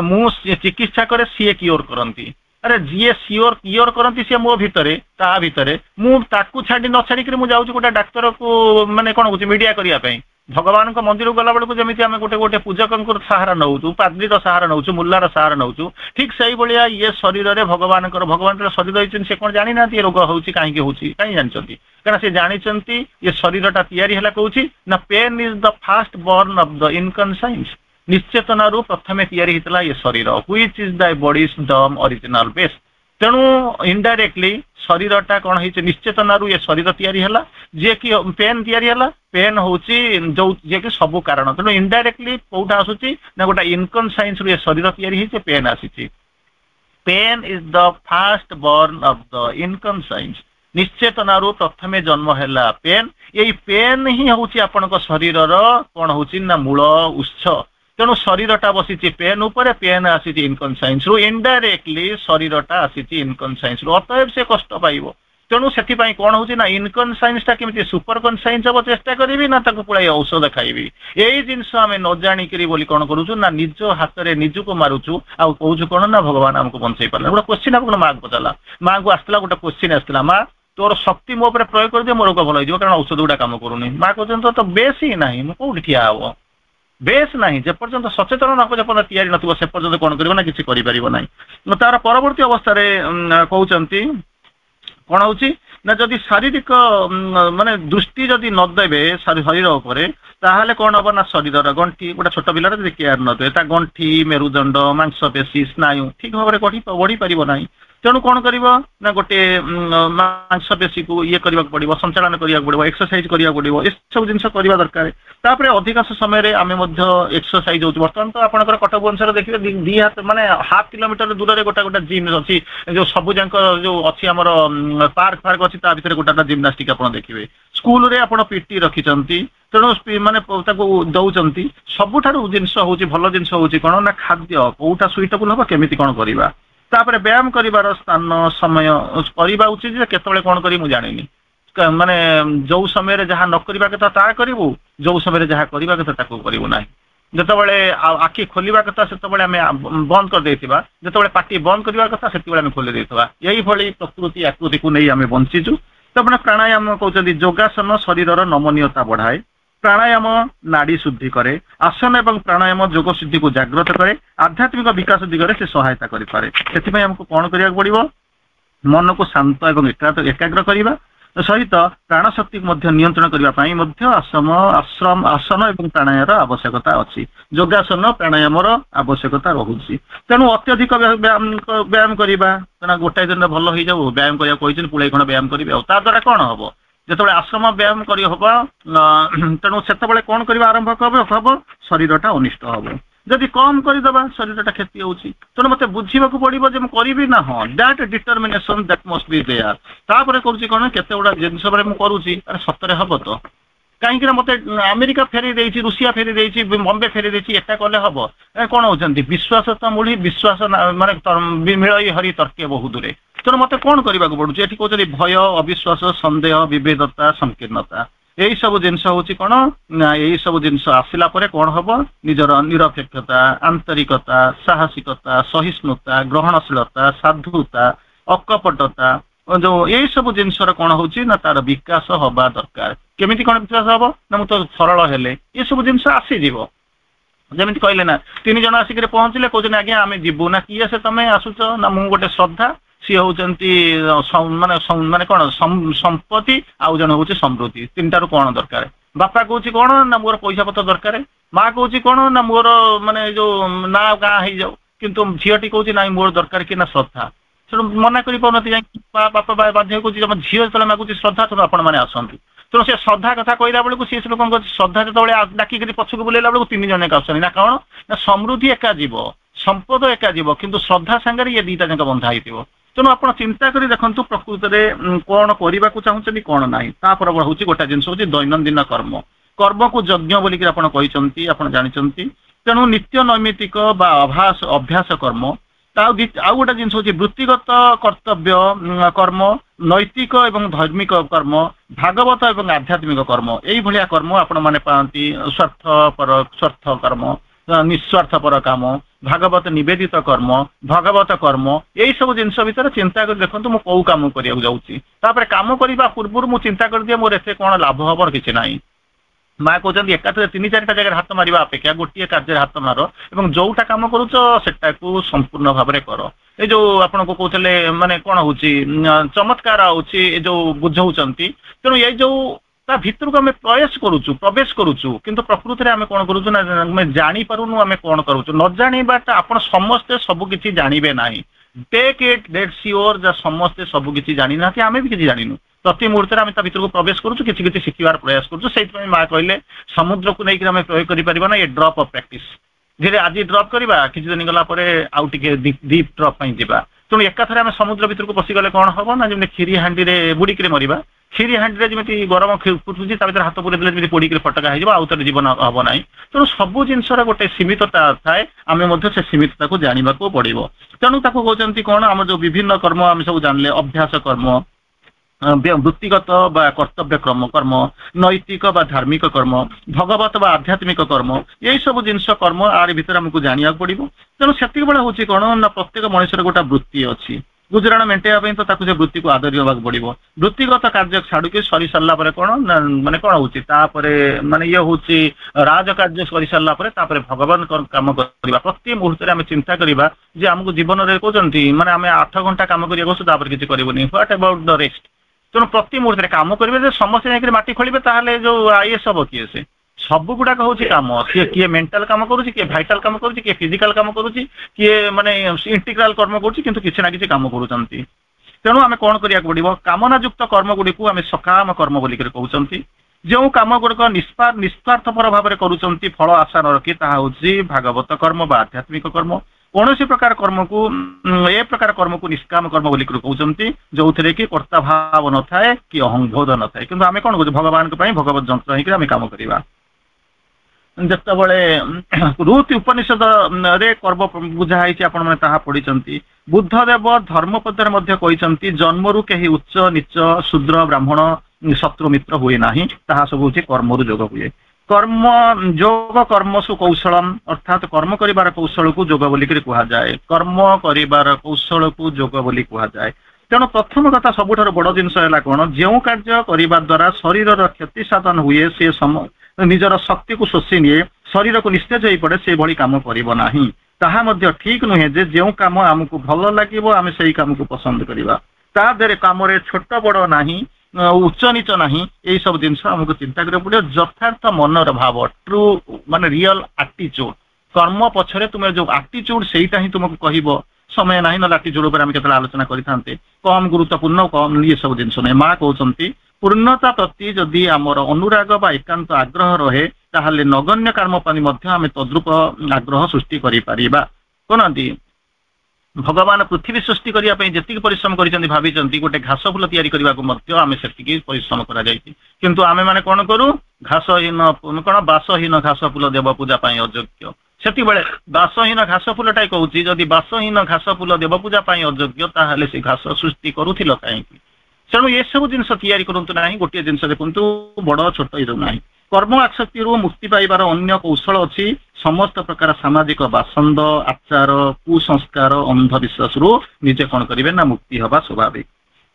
मु चिकित्सा करे सी क्योर करती अरे जी सियोर क्योर करती सी मो भितर ता भितर मुझे छाड़ी न छाड़ी मुझे गोटे डाक्तर को माने कौन हो मीडिया करने भगवान को मंदिर गला बेलू जमी आम गोटे गोटे पूजक सहारा नौ पाद्री सहारा नौ मुल्लार सहारा नौ ठीक से भाया ये शरीर में भगवान शरीर से कौन जानी ना ये रोग हो कहीं जानते क्या से जानते ये शरीरटा या कौन ना pain is the first born of the inconscience निश्चेतना प्रथमे या ये शरीर which is the body's dumb original base तेणु इनडायरेक्टली शरीरटा कौन हो निश्चेतना ये शरीर या जी कि पेन या पेन हूँ जो जी कि सब कारण तेणु इनडायरेक्टली कौटा आसूची ना गोटे इनकनसाइंस ये शरीर या पेन आसी pain is the first born of the inconscience निश्चेतना प्रथमे जन्म है पेन यही पेन ही हूँ आपण शरीर कौन हो ना मूल उत्स तेणु शरीरटा बसी पेन उपर पेन आसी इनकनसाइंस रु इनडायरेक्टली शरीरटा आसी इनकनसाइंस रु अतएव से कष्ट पाइब तेणु से कौन हो ना इनकनसाइंस केमी सुपर कनसाइंस हम चेष्टा करी ना पुराई औषध खाइबी यही जिनस आम न जाणिक कौन करूँ ना निज हाथ में निजक मारुचु आ कौच कौन ना भगवान आमको बंचई पारा गोटे क्वेश्चन आपको माँ को पचारा माँ को आसला गोटे क्वेश्चन आसला माँ तोर शक्ति मो प्रयोग कर दिए मो रोग भल हो कारण औषध गुड़ा कम करूनी माँ कहते तो बेस ही ना मुझे ठिया हम बेस नहीं जेपर्यंत सचेतन न या नथिबो से पर्यंत कौन करना किसी करें तार परवर्ती अवस्था कहते कौन हो ना जदि शारीरिक माने दृष्टि जदि नदेवे शरीर उपर ताहले कौन हम ना शरीर गंठी गोटे छोट पिलार जब केयर नदे गंठी मेरुदंड मांसपेशी स्नायु ठीक भाव में बढ़ी पार ना तेणु कौन कर ना गोटे मांसपेशी को ये करने पड़ो संचालन करने पड़ो एक्सरसाइज करने पड़ो ये सब जिन करवा दरकार तापर अधिकांश समय आम एक्सरसाइज हो बर्तमान तो आपंकर कटक भुवनेश्वर देखिए दी हाथ माने हाफ किलोमीटर दूर में गोटा गोटा जिम अच्छी जो सबूक जो अच्छी आम पार्क फार्क अच्छी भर गोटा जिम्नास्टिक आप देखिए स्कूल आप पीटी रखिंट तेणु माने दौरान सबुठ जिनस हूँ भल जिनस हूँ कौन ना खाद्य कौटा सुइटेबल हम केमी कौन करवा तापर व्यायाम कर स्थान समय करवा उचित केतबे कौन करी जानी माने जो समय जहाँ न करवा कथा ता करूँ जो समय जहाँ करवा कथा करूँ ना जितेबाला आखि खोलवा कथा से बंद कर जितेबाला पार्टी बंद करवा कथा से खोली देता यही भली प्रकृति आकृति को नहीं आम बंचीचु तब प्राणायाम कहते योगासन शरीर नमनीयता बढ़ाए प्राणायाम नाड़ी शुद्धि करे आसन एवं प्राणायाम योग शुद्धि को जागृत करे आध्यात्मिक विकास दिगरे से सहायता करें से हमको कौन करा पड़ो मन को शांत एवं एकाग्र करने सहित प्राणशक्ति नियंत्रण करने आसन एवं प्राणायाम आवश्यकता अच्छी योगासन प्राणायाम आवश्यकता रोचे तेणु अत्यधिक व्यायाम करवा गोटाए दिन भल हो जाऊ व्यायाम करा पुड़े खंड व्यायाम करेंगे द्वारा कौन हम जो आश्रम व्यायाम कर तेणु से कौन करवा आरंभ हम शरीरटा अनिष्ट हम जदि कम करदेवा शरीरटा क्षति होची तेणु मत बुझा पड़ो जे करी ना हाँ that determination that must be there तापर करुँच कौन केते गुड़ा जिनस करुँची अरे सतरे हम तो कहीं मत अमेरिका फेरी देती रूसिया फेरी देती बम्बे फेरी देती एटा कले हम कौन होती विश्वास तो मुड़ी विश्वास माने मिल हरि तर्के बहुत दूरे तेणु मत कौन करने को पड़ुଛି एठी कहते भय अविश्वास संदेह विभेदता संकीर्णता यही सब जिनस हूँ कौन ना यही सब जिनस आसला कौन हम निजर निरपेक्षता आंतरिकता साहसिकता सहिष्णुता ग्रहणशीलता साधुता अकपटता जो यही सब जिनसर कौन होची ना तार विकास हवा दरकार केमिति कौन विकास हम ना मुझे सरल हेले ये सब जिनस आसीज जमी कहले ना 3 जन आसिक पहुँचले कहते आज्ञा आम जीवु ना किए से तुम आसुच ना मु गोटे श्रद्धा सी होती माने कौन संपत्ति आउ जन हूँ समृद्धि 3टारू कौन दरकार बापा कौच कौन ना मोर पैसा पत्र दरकार माँ कौच कौन ना मोर माने जो ना गाँ हो जाऊ किंतु झीटी कौच ना मोर दरकार कि ना श्रद्धा से मना कर बापा बाध्य कौच झील जो मागुच श्रद्धा तेणु आपण मैंने आसती तेणु से श्रद्धा कथा कहला बेलू सी लोक श्रद्धा जो डाकिक पछक बुलेला बेलू 3 जन एक ना कौन ना समृद्धि एका जीव संपद एका जीव किंतु श्रद्धा सांगे ये 2टा जाक बंधा हो तेणु आप चिंता कर देखु प्रकृत में कौन करने को चाहते कौन ना तापर हूँ गोटा जिन हूँ दैनंदिन कर्म कर्म को यज्ञ बोलिक आप जानते तेणु नित्य नैमित्तिक अभ्यास कर्म आउ गोटे जिन हूँ वृत्तिगत कर्तव्य कर्म नैतिक एवं धार्मिक कर्म भागवत एवं आध्यात्मिक कर्म यही कर्म आपण मैंने पाती स्वार्थ कर्म निस्वार्थपर काम भागवत निवेदित कर्म भागवत कर्म यही सब जिनस भितर चिंता कर देखो मु कौ कम करने जाऊँगी कम करने पूर्व मुझे चिंता कर दिए मोर एत कौन लाभ हबर कि ना माँ कहते एकाथरे 3-4टा जगह हाथ मारिबा अपेक्षा गोटे कार्य हाथ मार और जोटा कम करुच सेटा को संपूर्ण भाव में कर ये जो आपन को कहते माने कौन हूँ चमत्कार होची जो बुझाऊँच तेणु ये जो ता भितर को आम प्रवेश करुचु किंतु प्रकृति में आम कौन करुचु ना जानी पारुनु आम कौन करुचु न जानिबाटा आपण समस्ते सबकिछि जानिबे नाही टेक इट दैट श्योर समस्ते सबकिछि जानि ना आम भी किछि जानिनु प्रति मुहूर्त में भर को प्रवेश करुचु किछि शिखिबार प्रयास करुचु से माँ कहले समुद्र को लेकर आम प्रयोग कर ना ये ड्रप ऑफ प्रैक्टिस धीरे आज ड्रप करवा किछि दिन गला आउ टिके डीप ड्रप पई जिबा तेणु एकाथरे आम समुद्र भर को पशिगले कौन हम ना जमी खीरी हांडी रे बुड़िक मरिबा खीरी हांडी जमी गरम फुटुची हाथ पुरेदे पोड़िक फटका हो आउ तर जीवन हम ना तेणु सब जिनसर गोटे सीमितता थाए आम से सीमितता को जानवा पड़ो तेणु कहते कौन आम जो विभिन्न कर्म आम सब जानले अभ्यास कर्म वृत्तिगत कर्तव्य कर्म नैतिक धार्मिक कर्म भगवत आध्यात्मिक कर्म यही सब जिनस कर्म आर भीतर आमको जाना पड़ो तेणु से हूँ कौन ना प्रत्येक मनुष्यर गोटा वृत्ति अच्छी गुजराण मेटेवाई तो ताकू से वृत्ति को आदर होगा पड़ो वृत्तिगत कार्य छाड़ू कि सरी सारा कौन माने कौन हूँ माने ये हूँ राज कार्य कर सारापर भगवान कम करवा प्रति मुहूर्त में चिंता करवा जे आमको जीवन में कहते माने आम 8 घंटा कम कर किसी करूनी व्हाट अबाउट द रेस्ट तेणु प्रति मुहूर्त कम करेंगे समस्या जाकर माटी खोलिए ताहले जो आईएएस हम किए से सब गुड़ाक हूँ कम सी किए मेंटल कम करुच्ची किए भाइटाल कम करुच्ची किए फिजिकल कम करुच्ची किए माने इंटीग्राल कर्म करुच्ची किंतु किसी ना किसी कम करुँच तेणु आम कौन करिया पड़ो कामनायुक्त कर्म गुड़ी को आम सकाम कर्म बोलिक कहते जो कम गुड़िक निस्वार्थपर भाव में करुँच फल आशा न रखी ता हूँ भागवत कर्म व आध्यात्मिक कर्म कौन प्रकार कर्म को ए प्रकार कर्म को निष्काम कर्म बोलिक कहते जो थे कि कर्ता भाव न थाए कि अहंबोध न थाए किंतु आम कौन कह भगवान भगवत जंत्र होकर आम कम करवा जिते रुत उपनिषद रे कर्म बुझाई पढ़ी बुद्धदेव धर्मपदर कहते जन्मरु कहीं उच्च नीच शूद्र ब्राह्मण शत्रु मित्र हुए ना ताहा सब हूँ कर्मरु जोग हुए कर्म जोग कर्मसु कौशलम अर्थात कर्म करिबार कौशल को जोग बोलिक कहुए कर्म करिबार कौशल को जोग बोली कहुए तेणु प्रथम कथा सबुठ बड़ जिनस है कौन जो कार्य करने द्वारा शरीर क्षति साधन हुए से निजर शक्ति को शोषि निए शरीर को निस्तेज हो पड़े से भली काम करिबो नाही ताहा मध्य ठीक नुहे जे जो काम आमको भल लागिबो आमे सेही काम को पसंद करिबा ता देरे काम रे छोट बड़ नाही उच्च नीच नाही यही सब जिनस आमको चिंता करिया पड़े यथार्थ मनर भाव ट्रू माने रियल एटीट्यूड कर्म पछरे तुम जो एटीट्यूड सेहीटा ही तुमको कहबो समय ना ना एटीट्यूड ऊपर आम केतला आलोचना करते कम गुरुत्वपूर्ण कम ये सब जिनस नहीं माँ कहते पूर्णता प्रति जदि आमर अनुराग बा एकांत आग्रह रहे ताहले नगण्य कर्म पनि मध्य आमे तद्रूप आग्रह सृष्टि करि परिबा कोनंती भगवान पृथ्वी सृष्टि करिया पई जेतिक परिश्रम करिसंती भाबिसंती गोटे घास फूल तयारी करबा को मध्य आमे सेतिकी परिश्रम करा जायछि किंतु आमे माने कोन करू घासहीन कोन बासहीन घास फूल देव पूजा पई अयोग्य सेति बेले बासहीन घास फूलटाई कहूछि जदि बासहीन घास फूल देव पूजा पई अयोग्य ताहले से घास सृष्टि करूथिल काहेकि तेणु ये सब जिनस तैयारी करंतु नाही गोटे जिनस देखंतु बड़ छोट इरो नाही कर्म आसक्ति रु मुक्ति पाइबार अन्य कौशल अछि समस्त प्रकार सामाजिक बासंद आचार कुसंस्कार अंधविश्वास रु निजे कोन करिवे ना मुक्ति हवा स्वाभाविक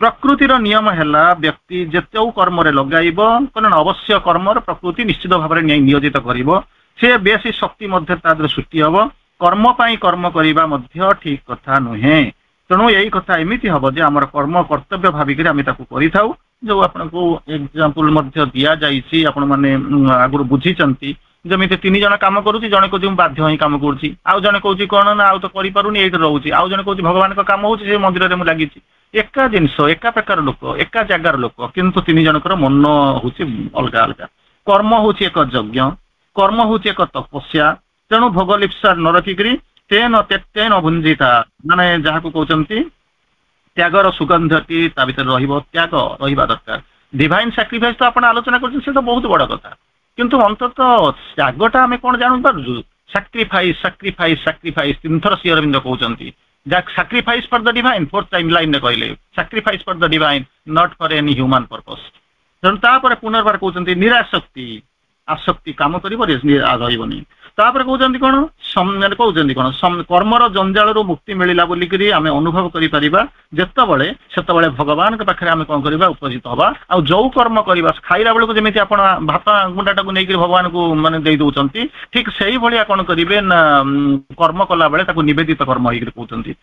प्रकृतिर नियम हैला व्यक्ति जेतेउ कर्म रे लगाइबो कोन अवश्य कर्म प्रकृति निश्चित भाव में नियोजित करिवो से बेसी शक्ति मध्य तादर सृष्टि हबो कर्म पाई कर्म करिबा मध्य ठीक कथा नुहे तेणु यही कथा एमती हम जे आम कर्म कर्तव्य भाविक आम करिथाउ जो आपको एग्जांपल मध्य दिया जाइछि आपण माने आगु बुझीचंती जमी तीन जन काम करुच्ची जने कौच बाध्य ही काम करुच्ची आउ जने कौच कौन ना आउ तो करूनी ये रोचे आउ जने कौच भगवान का काम हो मंदिर में लगी एका जिनस एका प्रकार लोक एका जगार लोक किंतु तीन जनकर मन हूँ अलग अलग कर्म हूँ एक यज्ञ कर्म हूँ एक तपस्या तेणु भोग लिप्सा न रखिकी तेन तेन भुंजिता माने जहाँ को कहते त्यागर सुगंधटी ता भीतर त्याग रहा दरकार डिवाइन सैक्रिफाइस तो आप आलोचना कर तो बहुत बड़ कथा किंतु अंततः त्यागटा आम कौन जान पार्छु सैक्रिफाइस सैक्रिफाइस सैक्रिफाइस तीन थर श्री अरविंद कहते sacrifice for the divine fourth time line कहले sacrifice for the divine not for any human purpose तेणु तापर पुनर्बार कहते निराशक्ति आसक्ति काम करनी तापर कहते कौन कहते कौन कर्मर जंजाल मुक्ति मिलला बोलिकी आम अनुभव करते से भगवान के पाखे आम कौन करवा उपजित हवा आ जो कर्म करवा खाइला बेलू जमी आप भात गुंडाटा को लेकर भगवान को माने दे दौरान ठीक से भाया कौन करेंगे ना कर्म कला बेले निवेदित कर्म हो कहते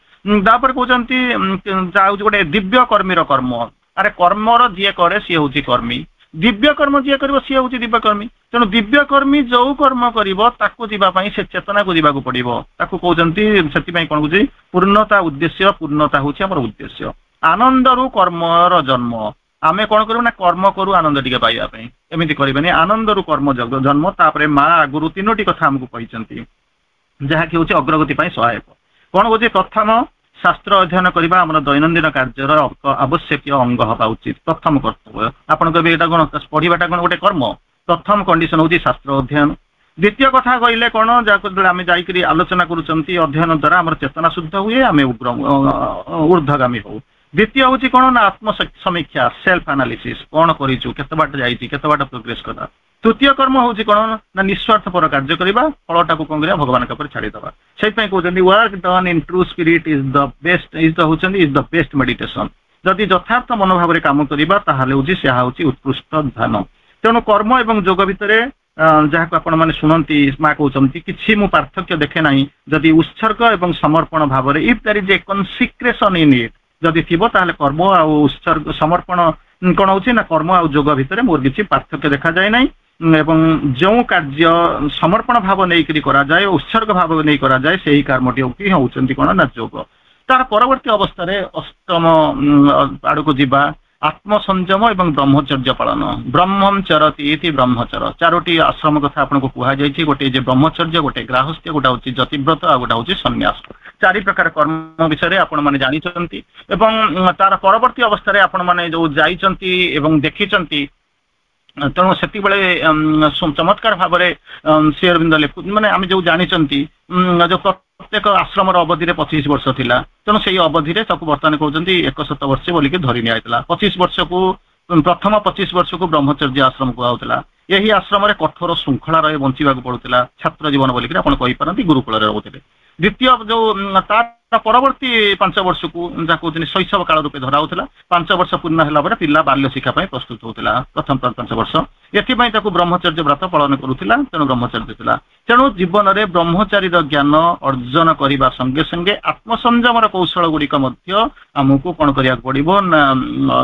कहते गोटे दिव्य कर्मीर कर्म अरे कर्मर जी करे सी हूँ कर्मी दिव्य कर्म जी कर सी हूँ दिव्य कर्मी तेणु दिव्य कर्मी जो कर्म कर से चेतना को जावाक पड़ो ताकू कहते से कौन कह पूर्णता उद्देश्य पूर्णता हूँ आम उद्देश्य आनंद रु कर्मर जन्म आमे कौन करूँ ना कर्म करूँ आनंद टी पाइबापी एमती करें आनंद रु कर्म जन्म तापर माँ आगुरी तीनोटी कथा आमको कहते जहाँकि हूँ अग्रगति सहायक कौन कहे प्रथम शास्त्र अध्ययन करने आम दैनंदिन कार्यर आवश्यक अंग हवा उचित प्रथम कर्तव्य आपन कहे यहाँ कौन पढ़ाटा कौन गोटे कर्म प्रथम कंडीशन हूँ शास्त्र अध्ययन द्वितीय कथा कहले कौन जहाँ आम जाकि आलोचना करुँच अध्ययन द्वारा आम चेतना शुद्ध हुए आम ऊर्ध्वगामी हो द्वितीय हूँ कौन ना आत्म समीक्षा सेल्फ एनालिसिस कौन करूँ केत बाट जाते बाट प्रोग्रेस करा तृतीय कर्म हूँ कौन ना निस्वार्थपर कार्य करवा फलटा को कौन भगवान के छाड़ीदवा से कहते work done in true spirit is the best is the best meditation जदि यथार्थ मनोभाव काम करवा ताहले हूँ से हूँ उत्कृष्ट ध्यान तेणु कर्म एवं जोग भितर जहाँ को आपण मैंने शुणती माँ कहते कि मु पार्थक्य देखे ना जदि उत्सर्ग एवं समर्पण भाव में if there is a consecration in it जदि थी ताहले कर्म आ उत्सर्ग समर्पण कौन हूँ ना कर्म आ जोग भितर मोर किसी पार्थक्य देखा जाए ना एवं जो कार्य समर्पण भाव नहीं करा जाए उत्सर्ग भाव नहीं करा जाए से ही कर्मटी होती कौन ना जोग तार परवर्ती अवस्था अष्टम आड़ को जीवा आत्मसंयम एवं ब्रह्मचर्य पालन ब्रह्मचरती ब्रह्मचर चारोटी आश्रम कथा आपको कहुई गोटे ब्रह्मचर्य गोटे गृहस्थ्य गोटा हूँ जतिव्रत आ गोटा हूँ संन्यास चारि प्रकार कर्म विषय आपण मैंने जानी तार परवर्ती अवस्था आपण मैंने जो जाइए देखी तेणु से चमत्कार भाव में श्री अरविंद लिखु मैंने आम जो जानी जो प्रत्येक आश्रम अवधि 25 वर्ष थिला तेणु से अवधि बर्तमान कहते 100 वर्ष बोलिक धरी निया 25 वर्ष को प्रथम 25 वर्ष को ब्रह्मचर्य आश्रम कहला यही आश्रम कठोर श्रृंखला रही बंचा पड़ूला छात्र जीवन बोलिक आपंती गुरुकुल रोते द्वितीय जो तार परवर्ती 5 वर्ष को जहाँ कहते शैशव काल रूपे धराऊला 5 वर्ष पूर्ण है पिला बाल्य शिक्षा प्रस्तुत होता प्रथम 5 वर्ष एपाई ब्रह्मचर्य व्रत पालन करूला तेणु ब्रह्मचर्य था तेणु जीवन में ब्रह्मचारी ज्ञान अर्जन करने संगे संगे आत्मसंयमर कौशल गुड़िक आमको कौन करा पड़ो ना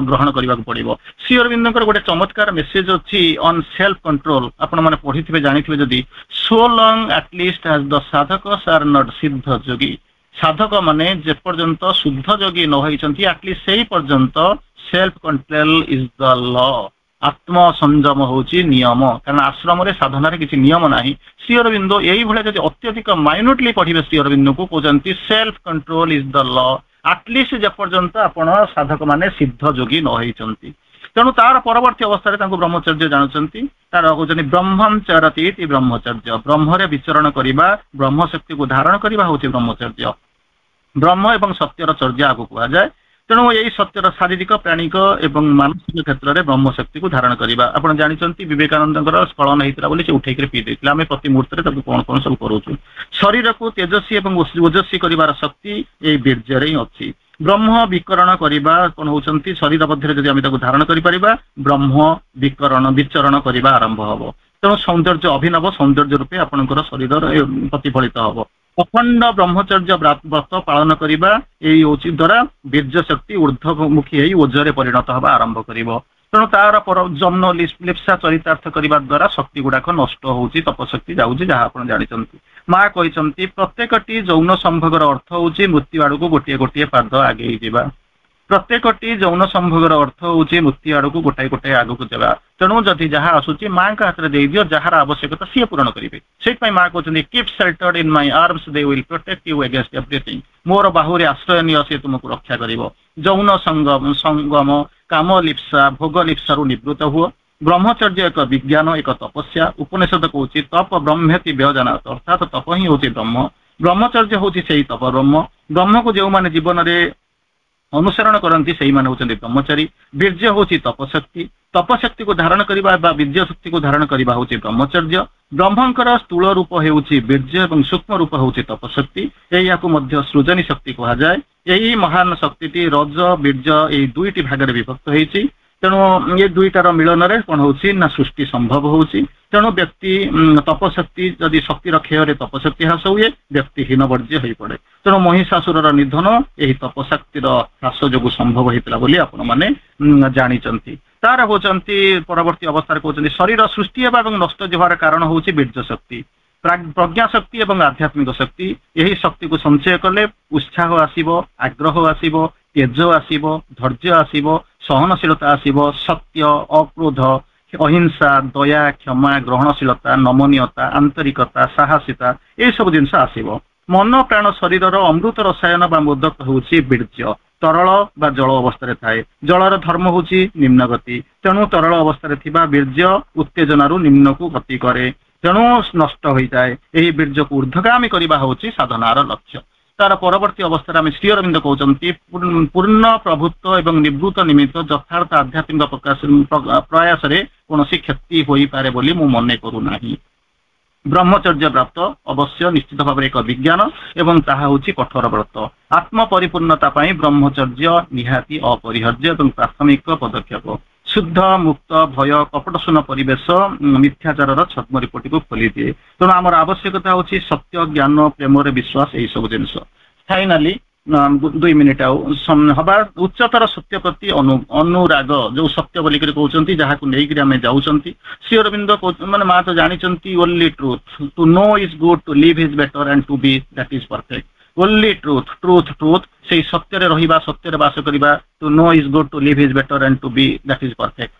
ग्रहण करने पड़ो श्री अरविंद गोटे चमत्कार मेसेज अच्छी ऑन सेल्फ कंट्रोल आपण मैंने पढ़ी थे जानी जदि सो लंग एटलिस्ट एज द साधक आर नॉट सिद्ध योगी साधक माने जेपर्यंत शुद्ध योगी न होती एटलिस्ट से पर्यंत self control is the law आत्म संयम होची नियम कारण आश्रम रे साधना रे किसी नियम नाही श्री अरविंदो यही भले जदि अत्यधिक माइन्यूटली पढ़िबे श्री अरविंदो को कहते self control is the law at least जेपर्यंत आपण साधक माने सिद्ध जोगी न होइचंती तेणु तार परवर्ती अवस्था ब्रह्मचर्य जानते तार कहते ब्रह्मचरती ब्रह्मचर्य ब्रह्म विचरण करने ब्रह्म शक्ति को धारण करने हूँ ब्रह्मचर्य ब्रह्म एवं सत्यर चर्या आगे कहुए तेणु यही सत्यर शारीरिक प्राणिक एवं मानसिक क्षेत्र में ब्रह्म शक्ति को धारण करवा आप जानते विवेकानंद स्खलन होता से उठेक पी देते आम प्रति मुहूर्त कौन कौन सब करूँ शरीर को तेजस्वी और ओजस्वी कर शक्ति ये वीर्य ही अच्छी ब्रह्म विकरण करवा कौन होती शरीर मध्य जब आम धारण कर ब्रह्म विकरण विचरण करने आरंभ हम तेणु सौंदर्य अभिनव सौंदर्य रूपे आपंकर शरीर प्रतिफलित हम अखंड ब्रह्मचर्य व्रत पालन करने यही हूँ द्वारा वीर्य शक्ति ऊर्ध्वमुखी ओजरे परिणत हवा आरंभ कर तेणु तार पर जन्म लिप्सा चरितार्थ करने द्वारा शक्ति गुड़ाक नष्ट होची तपशक्ति जाऊँगी जहाँ आप जानते माँ कहते प्रत्येकटी जौन संभोगर अर्थ हूँ मृत्यु आड़ को गोटे गोटे पाद आगे जावा प्रत्येकटी जौन संभोगर अर्थ हूँ मृत्यु आड़ को गोटाए गोटाए आगक जावा तेणु जदि जहाँ आसूची माँ का हाथ में दे दियो जार आवश्यकता सी पूरण करेंगे से माँ कहते keep sheltered in my arms they will protect you against everything मोर बाहुरे आश्रय निय से तुमको रक्षा करिवो जौन संगम काम लिप्सा भोग लिप्सा निवृत्त हुआ ब्रह्मचर्य एक विज्ञान एक तपस्या उपनिषद कौच तप ब्रह्मेति व्यजानात अर्थात तप ही हूँ ब्रह्म ब्रह्मचर्य हूँ से तप ब्रह्म को जो मैंने जीवन में अनुसरण करती से होती ब्रह्मचारी वीर्य हूँ तपशक्ति को धारण करने वीर्य शक्ति को धारण करने हूँ ब्रह्मचर्य ब्रह्मंकर स्थूल रूप हूँ वीर्य और सूक्ष्म रूप हूँ तपशक्ति यह सृजनी शक्ति कहुए यही महान शक्ति रज वीर्य ये दुईटी भाग विभक्त होती तेणु ये दुईटार मिलन में कौन हो सृष्टि संभव होती तेणु व्यक्ति तपशक्ति जदि शक्तिर क्षय तपशक्ति ह्रास हुए व्यक्ति हीनवर्ज्य हो पड़े तेणु महिषासुर निधन यही तपशक्तिर ह्रास जो संभव होता आपण मैंने जानते तार होती परवर्ती अवस्था कहते शरीर सृष्टि और नष्ट जबार कारण हूँ वीर्य शक्ति प्रज्ञा शक्ति और आध्यात्मिक शक्ति यही शक्ति को संचय कले उत्साह आसब आग्रह आसब तेज आसब धैर्य आसब सहनशीलता आसब सत्य अक्रोध अहिंसा दया क्षमा ग्रहणशीलता नमनीयता आंतरिकता साहसिता ये सब जिनस आसब मन प्राण शरीर अमृत रसायन व मोदक हूँ वीर्य तरल बा जल अवस्था थाए जलर धर्म हूँ निम्न गति तेणु तरल अवस्था वीर्य उत्तेजनारू निम्न को गति करे तेणु नष्ट होता है यही वीर्य को ऊर्ध्वगामी करने हूँ साधनार लक्ष्य तार परवर्ती अवस्था में श्री अरविंद कहते पूर्ण प्रभुत्व एवं निवृत्त निमित्त यथार्थ आध्यात्मिक प्रयास कौन क्षति हो पारे बोली मु मन करूना ब्रह्मचर्य प्राप्त अवश्य निश्चित भाव एक विज्ञान एवं ताहा होची कठोर व्रत आत्म परिपूर्णता ब्रह्मचर्य निहाती अपरिहार्य और प्राथमिक पदक्षेप शुद्ध मुक्त भय कपटशून्य परिवेश मिथ्याचार छद्म रिपोर्ट को खोली दिए तेणु आम आवश्यकता होची सत्य ज्ञान प्रेम विश्वास यही सब जिन फाइनाली 2 मिनिट हवा उच्चतर सत्य प्रति अनुराग जो सत्य बोलिक कहते जहाँ नहीं आम जाऊँ श्री अरविंद माने माँ तो जानते only truth to know is good to live is better and to be that is perfect only truth truth truth से सत्य रहा सत्य बास करवा to know is good to live is better and to be that is perfect